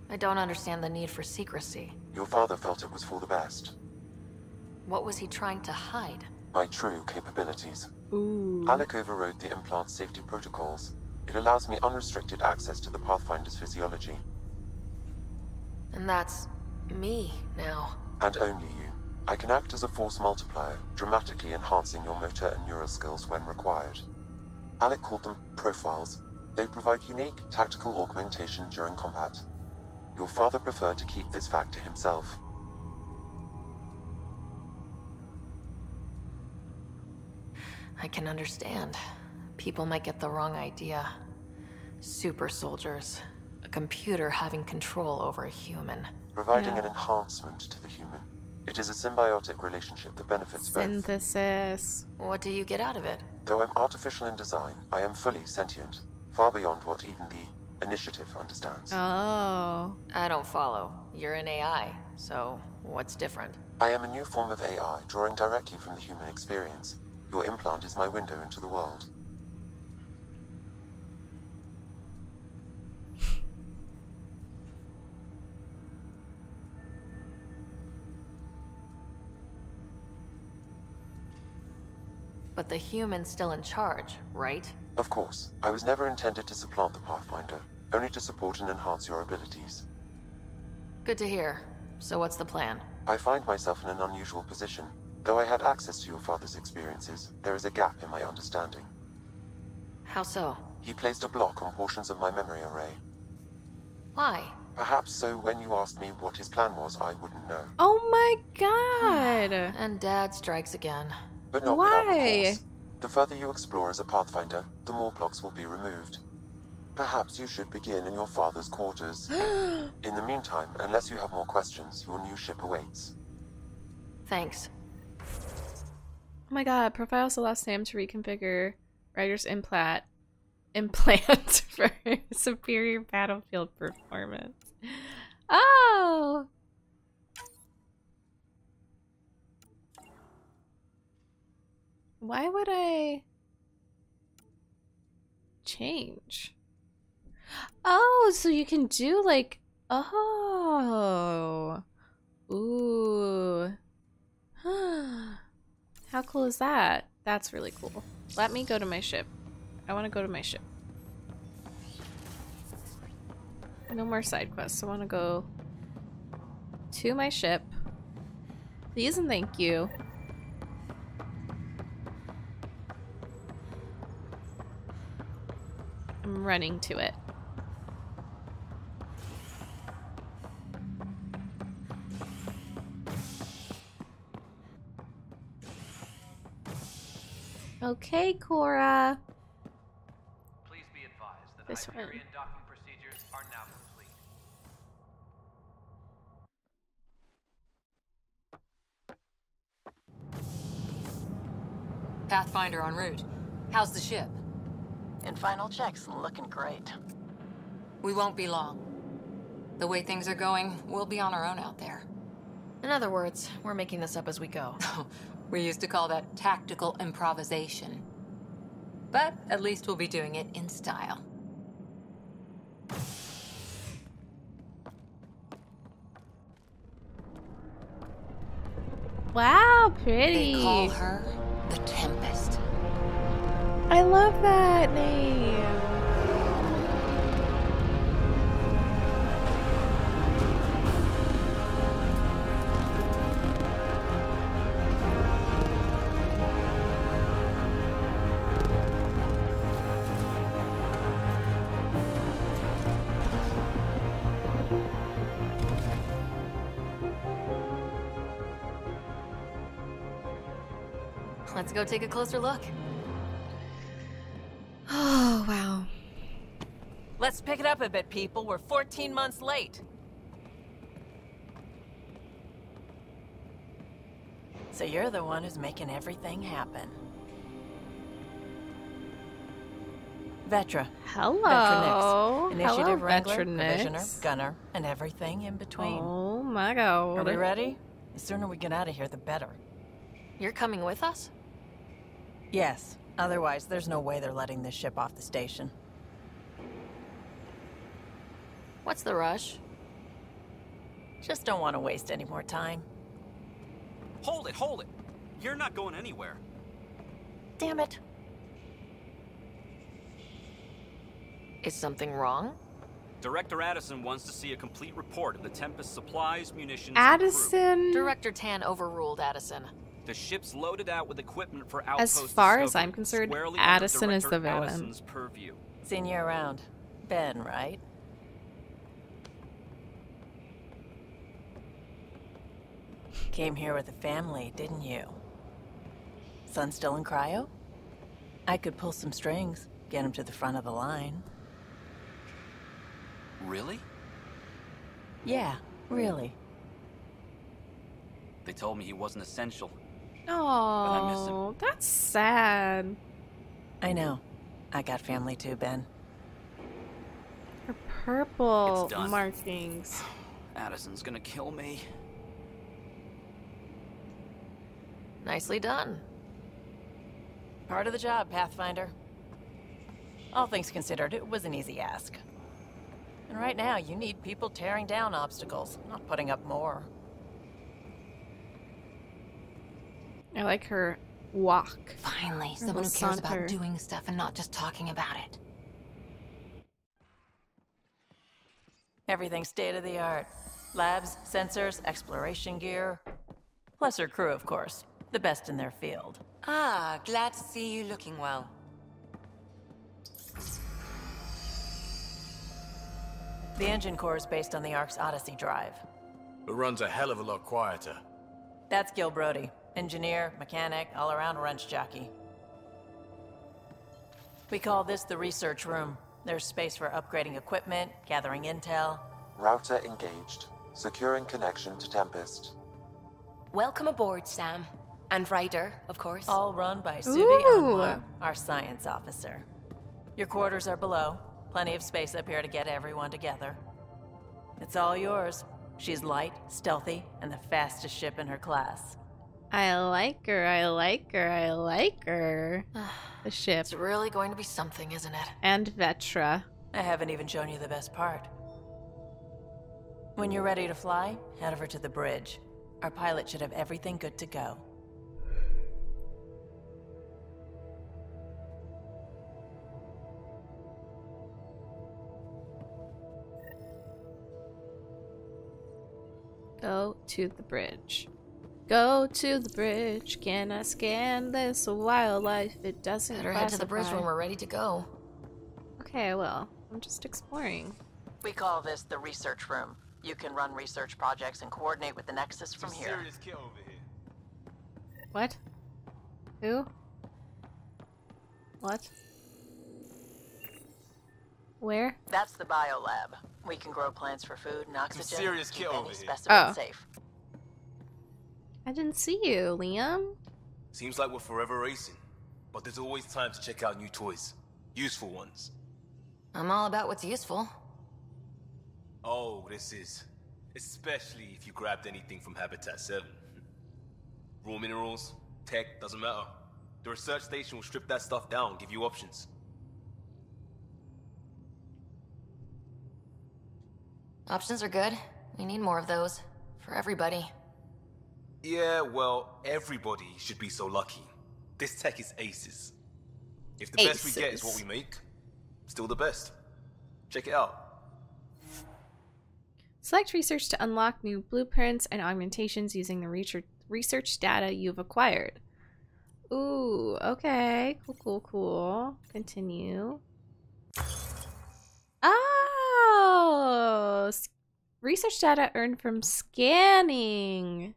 I don't understand the need for secrecy. Your father felt it was for the best. What was he trying to hide? My true capabilities. Ooh. Alec overrode the implant's safety protocols. It allows me unrestricted access to the Pathfinder's physiology. And that's me now. And only you. I can act as a force multiplier, dramatically enhancing your motor and neural skills when required. Alec called them profiles. They provide unique tactical augmentation during combat. Your father preferred to keep this fact to himself. I can understand. People might get the wrong idea. Super soldiers. A computer having control over a human. Providing an enhancement to the human. It is a symbiotic relationship that benefits both. Synthesis. What do you get out of it? Though I'm artificial in design, I am fully sentient. Far beyond what even the Initiative understands. Oh. I don't follow. You're an AI, so what's different? I am a new form of AI, drawing directly from the human experience. Your implant is my window into the world. But the human's still in charge, right? Of course. I was never intended to supplant the Pathfinder, only to support and enhance your abilities. Good to hear. So what's the plan? I find myself in an unusual position. Though I had access to your father's experiences, there is a gap in my understanding. How so? He placed a block on portions of my memory array. Why? Perhaps so when you asked me what his plan was, I wouldn't know. Oh my god! And Dad strikes again. But not Why? without remorse. The further you explore as a Pathfinder, the more blocks will be removed. Perhaps you should begin in your father's quarters. In the meantime, unless you have more questions, your new ship awaits. Thanks. Oh my god, profiles the last name to reconfigure Writer's implant for superior battlefield performance. Oh! Why would I change? Oh, so you can do like, oh. Ooh. How cool is that? That's really cool. Let me go to my ship. I want to go to my ship. No more side quests. I want to go to my ship. Please and thank you. I'm running to it. Okay, Cora. Please be advised that This one. Hyperion docking procedures are now complete. Pathfinder en route. How's the ship? In final checks, looking great. We won't be long. The way things are going, we'll be on our own out there. In other words, we're making this up as we go. We used to call that tactical improvisation. But at least we'll be doing it in style. Wow, pretty. They call her the Tempest. I love that name. Let's go take a closer look. Oh, wow. Let's pick it up a bit, people. We're 14 months late. So you're the one who's making everything happen. Vetra. Hello. Vetronix. Initiative Hello, Wrangler, Vetronix. Provisioner, Gunner, and everything in between. Oh my god. Are we ready? The sooner we get out of here, the better. You're coming with us? Yes. Otherwise, there's no way they're letting this ship off the station. What's the rush? Just don't want to waste any more time. Hold it, hold it! You're not going anywhere. Damn it. Is something wrong? Director Addison wants to see a complete report of the Tempest supplies, munitions, Addison. and crew. Director Tan overruled Addison. The ship's loaded out with equipment for outpost As far as discovery, I'm concerned, squarely Addison under is the Director villain. Addison's purview. Seen you around. Ben, right? Came here with a family, didn't you? Son still in cryo? I could pull some strings, get him to the front of the line. Really? Yeah, really. They told me he wasn't essential. I miss him. Oh, that's sad. I know. I got family too, Ben. Her purple It's done. markings. Addison's gonna kill me. Nicely done. Part of the job, Pathfinder. All things considered, it was an easy ask. And right now, you need people tearing down obstacles, not putting up more. I like her walk. Finally, Her someone who little cares saunter. about doing stuff and not just talking about it. Everything state-of-the-art. Labs, sensors, exploration gear. Plus her crew, of course. The best in their field. Ah, glad to see you looking well. The engine core is based on the Ark's Odyssey drive. It runs a hell of a lot quieter. That's Gil Brody. Engineer, mechanic, all-around wrench jockey. We call this the research room. There's space for upgrading equipment, gathering intel. Router engaged. Securing connection to Tempest. Welcome aboard, Sam. And Ryder, of course. All run by Suvi Ooh. Anwar, our science officer. Your quarters are below. Plenty of space up here to get everyone together. It's all yours. She's light, stealthy, and the fastest ship in her class. I like her. I like her. I like her. The ship. It's really going to be something, isn't it? And Vetra. I haven't even shown you the best part. When you're ready to fly, head over to the bridge. Our pilot should have everything good to go. Go to the bridge. Go to the bridge. Can I scan this wildlife? It doesn't Better head to the bridge classify. when we're ready to go. Okay, well, I'm just exploring. We call this the research room. You can run research projects and coordinate with the Nexus from here. Serious kid over here. What? Who? What? Where? That's the biolab. We can grow plants for food and oxygen. serious keep kid any over here. specimen Oh. safe. I didn't see you, Liam. Seems like we're forever racing, but there's always time to check out new toys. Useful ones. I'm all about what's useful. Oh, this is. Especially if you grabbed anything from Habitat 7. Raw minerals, tech, doesn't matter. The research station will strip that stuff down, give you options. Options are good. We need more of those. For everybody. Yeah, well, everybody should be so lucky. This tech is aces. If the best we get is what we make, still the best. Check it out. Select research to unlock new blueprints and augmentations using the research data you've acquired. Ooh, okay. Cool, cool, cool. Continue. Oh! Research data earned from scanning.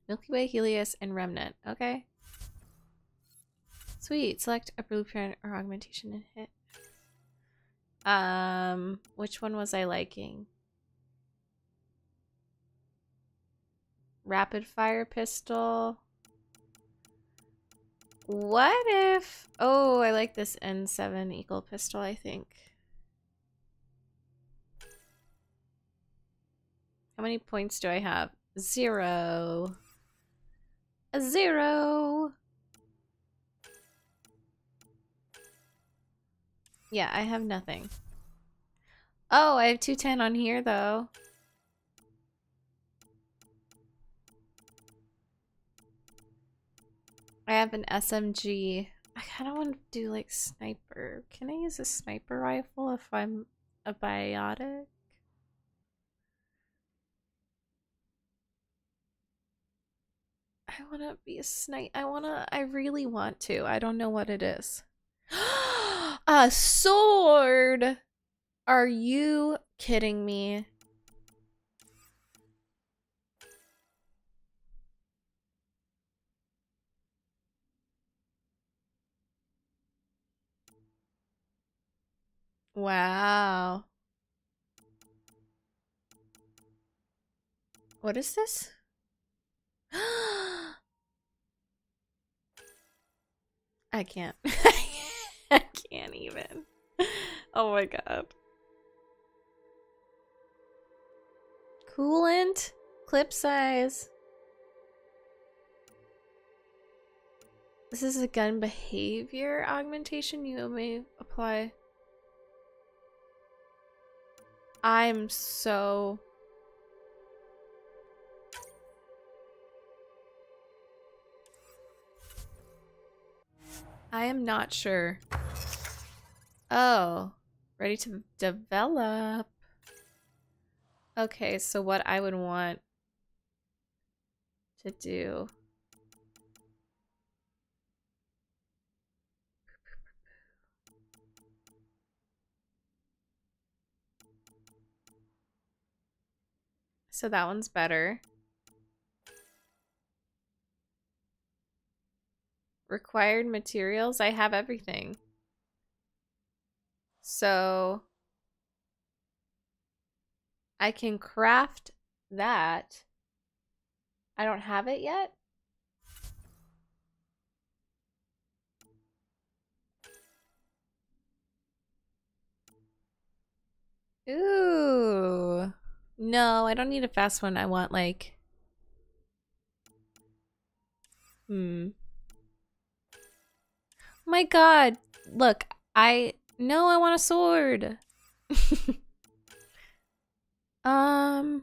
Milky Way, Helios, and Remnant. Okay. Sweet. Select a blueprint or augmentation and hit. Which one was I liking? Rapid fire pistol What if... Oh, I like this N7 Eagle pistol, I think. How many points do I have? 0. A 0. Yeah, I have nothing. Oh, I have 210 on here, though. I have an SMG. I kind of want to do like sniper. Can I use a sniper rifle if I'm a biotic? I want to be a sniper. I really want to. I don't know what it is. A sword! Are you kidding me? Wow. What is this? I can't. I can't even. Oh my god. Coolant? Clip size. This is a gun behavior augmentation you may apply. I'm so... I am not sure. Oh, ready to develop. Okay, so what I would want to do. So that one's better. Required materials, I have everything. So I can craft that. I don't have it yet. Ooh. No, I don't need a fast one. I want like... My god. Look, I want a sword. I'm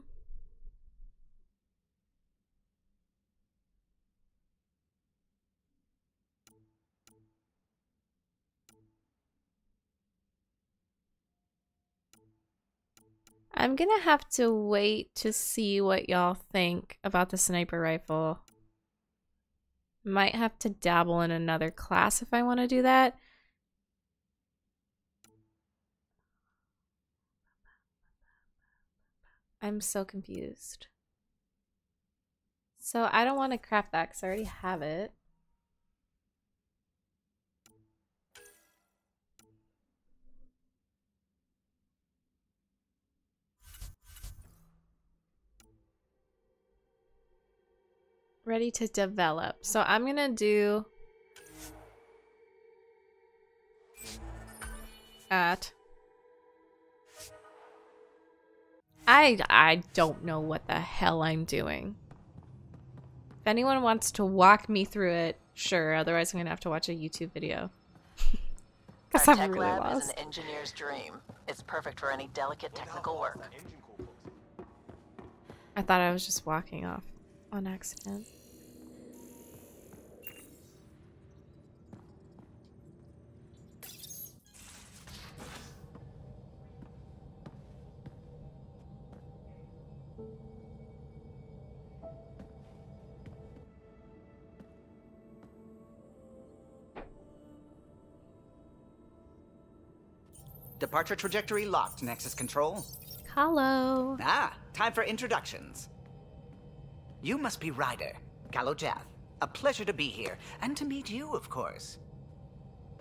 gonna have to wait to see what y'all think about the sniper rifle. Might have to dabble in another class if I want to do that. I'm so confused. So I don't want to craft that because I already have it. Ready to develop. So I'm gonna do that. I don't know what the hell I'm doing. If anyone wants to walk me through it, sure. Otherwise, I'm gonna have to watch a YouTube video. Because Our I'm tech really lab lost. is an engineer's dream. It's perfect for any delicate technical work. I thought I was just walking off on accident. Departure trajectory locked, Nexus Control. Hello. Ah, time for introductions. You must be Ryder, Kalojath. A pleasure to be here, and to meet you, of course.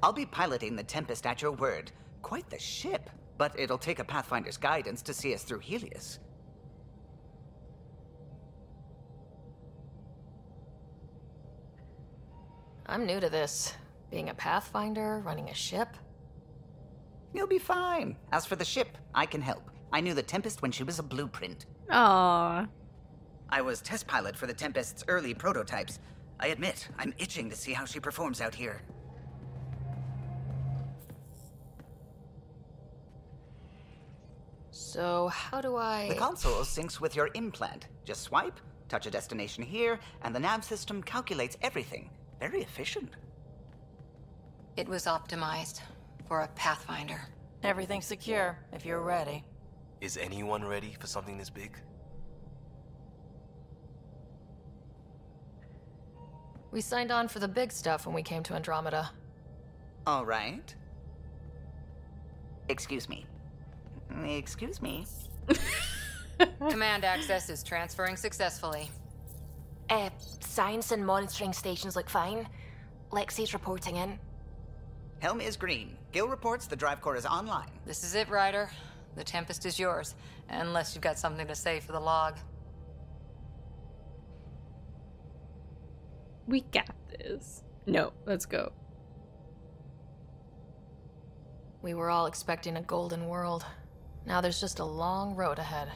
I'll be piloting the Tempest at your word. Quite the ship, but it'll take a Pathfinder's guidance to see us through Helios. I'm new to this. Being a Pathfinder, running a ship. You'll be fine. As for the ship, I can help. I knew the Tempest when she was a blueprint. Aww. I was test pilot for the Tempest's early prototypes. I admit, I'm itching to see how she performs out here. So, how do I... The console syncs with your implant. Just swipe, touch a destination here, and the nav system calculates everything. Very efficient. It was optimized for a Pathfinder. Everything's secure, if you're ready. Is anyone ready for something this big? We signed on for the big stuff when we came to Andromeda. All right. Excuse me. Excuse me. Command access is transferring successfully. Science and monitoring stations look fine. Lexi's reporting in. Helm is green. Gil reports the drive core is online. This is it, Ryder. The Tempest is yours, unless you've got something to say for the log. We got this. No, let's go. We were all expecting a golden world. Now there's just a long road ahead.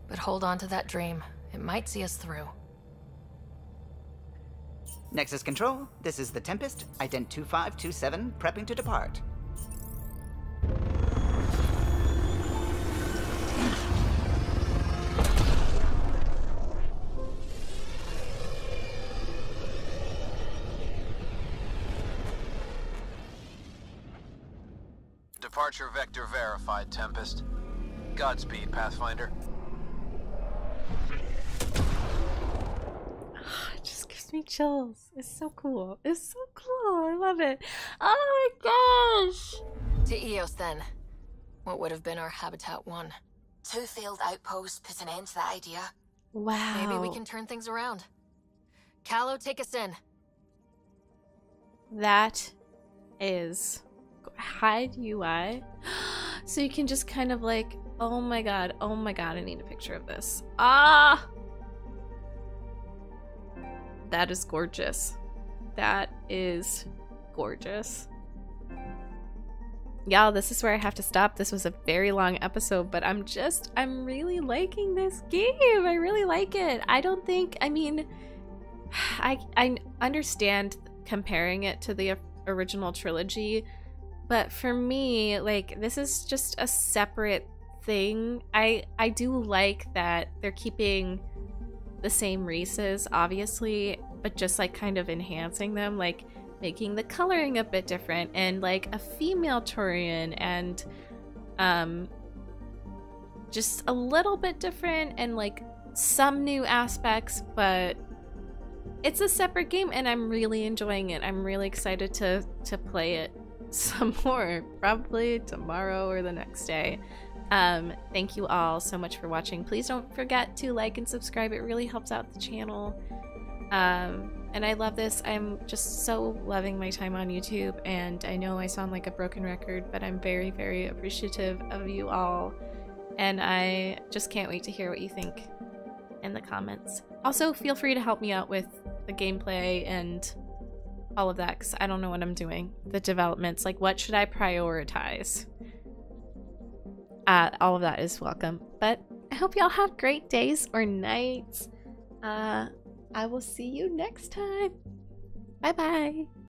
But hold on to that dream. It might see us through. Nexus Control, this is the Tempest, ident 2527, prepping to depart. Departure vector verified, Tempest. Godspeed, Pathfinder. It just gives me chills. It's so cool. It's so cool. I love it. Oh my gosh. To Eos then. What would have been our Habitat 1? 2 failed outposts put an end to that idea. Wow. Maybe we can turn things around. Callow, take us in. That is hide UI. So you can just kind of like, oh my god, I need a picture of this. Ah! That is gorgeous. That is gorgeous. Y'all, this is where I have to stop. This was a very long episode, but I'm really liking this game. I really like it. I don't think, I mean, I understand comparing it to the original trilogy, but for me, like, this is just a separate thing. I do like that they're keeping the same races, obviously, but just like kind of enhancing them, like making the coloring a bit different, and like a female Turian, and just a little bit different, and like some new aspects, but it's a separate game and I'm really enjoying it. I'm really excited to play it some more, probably tomorrow or the next day. Thank you all so much for watching. Please don't forget to like and subscribe. It really helps out the channel. And I love this. I'm just so loving my time on YouTube, and I know I sound like a broken record, but I'm very, very appreciative of you all, and I just can't wait to hear what you think in the comments. Also, feel free to help me out with the gameplay and all of that, because I don't know what I'm doing. The developments, like what should I prioritize? All of that is welcome. But I hope y'all have great days or nights. I will see you next time. Bye bye.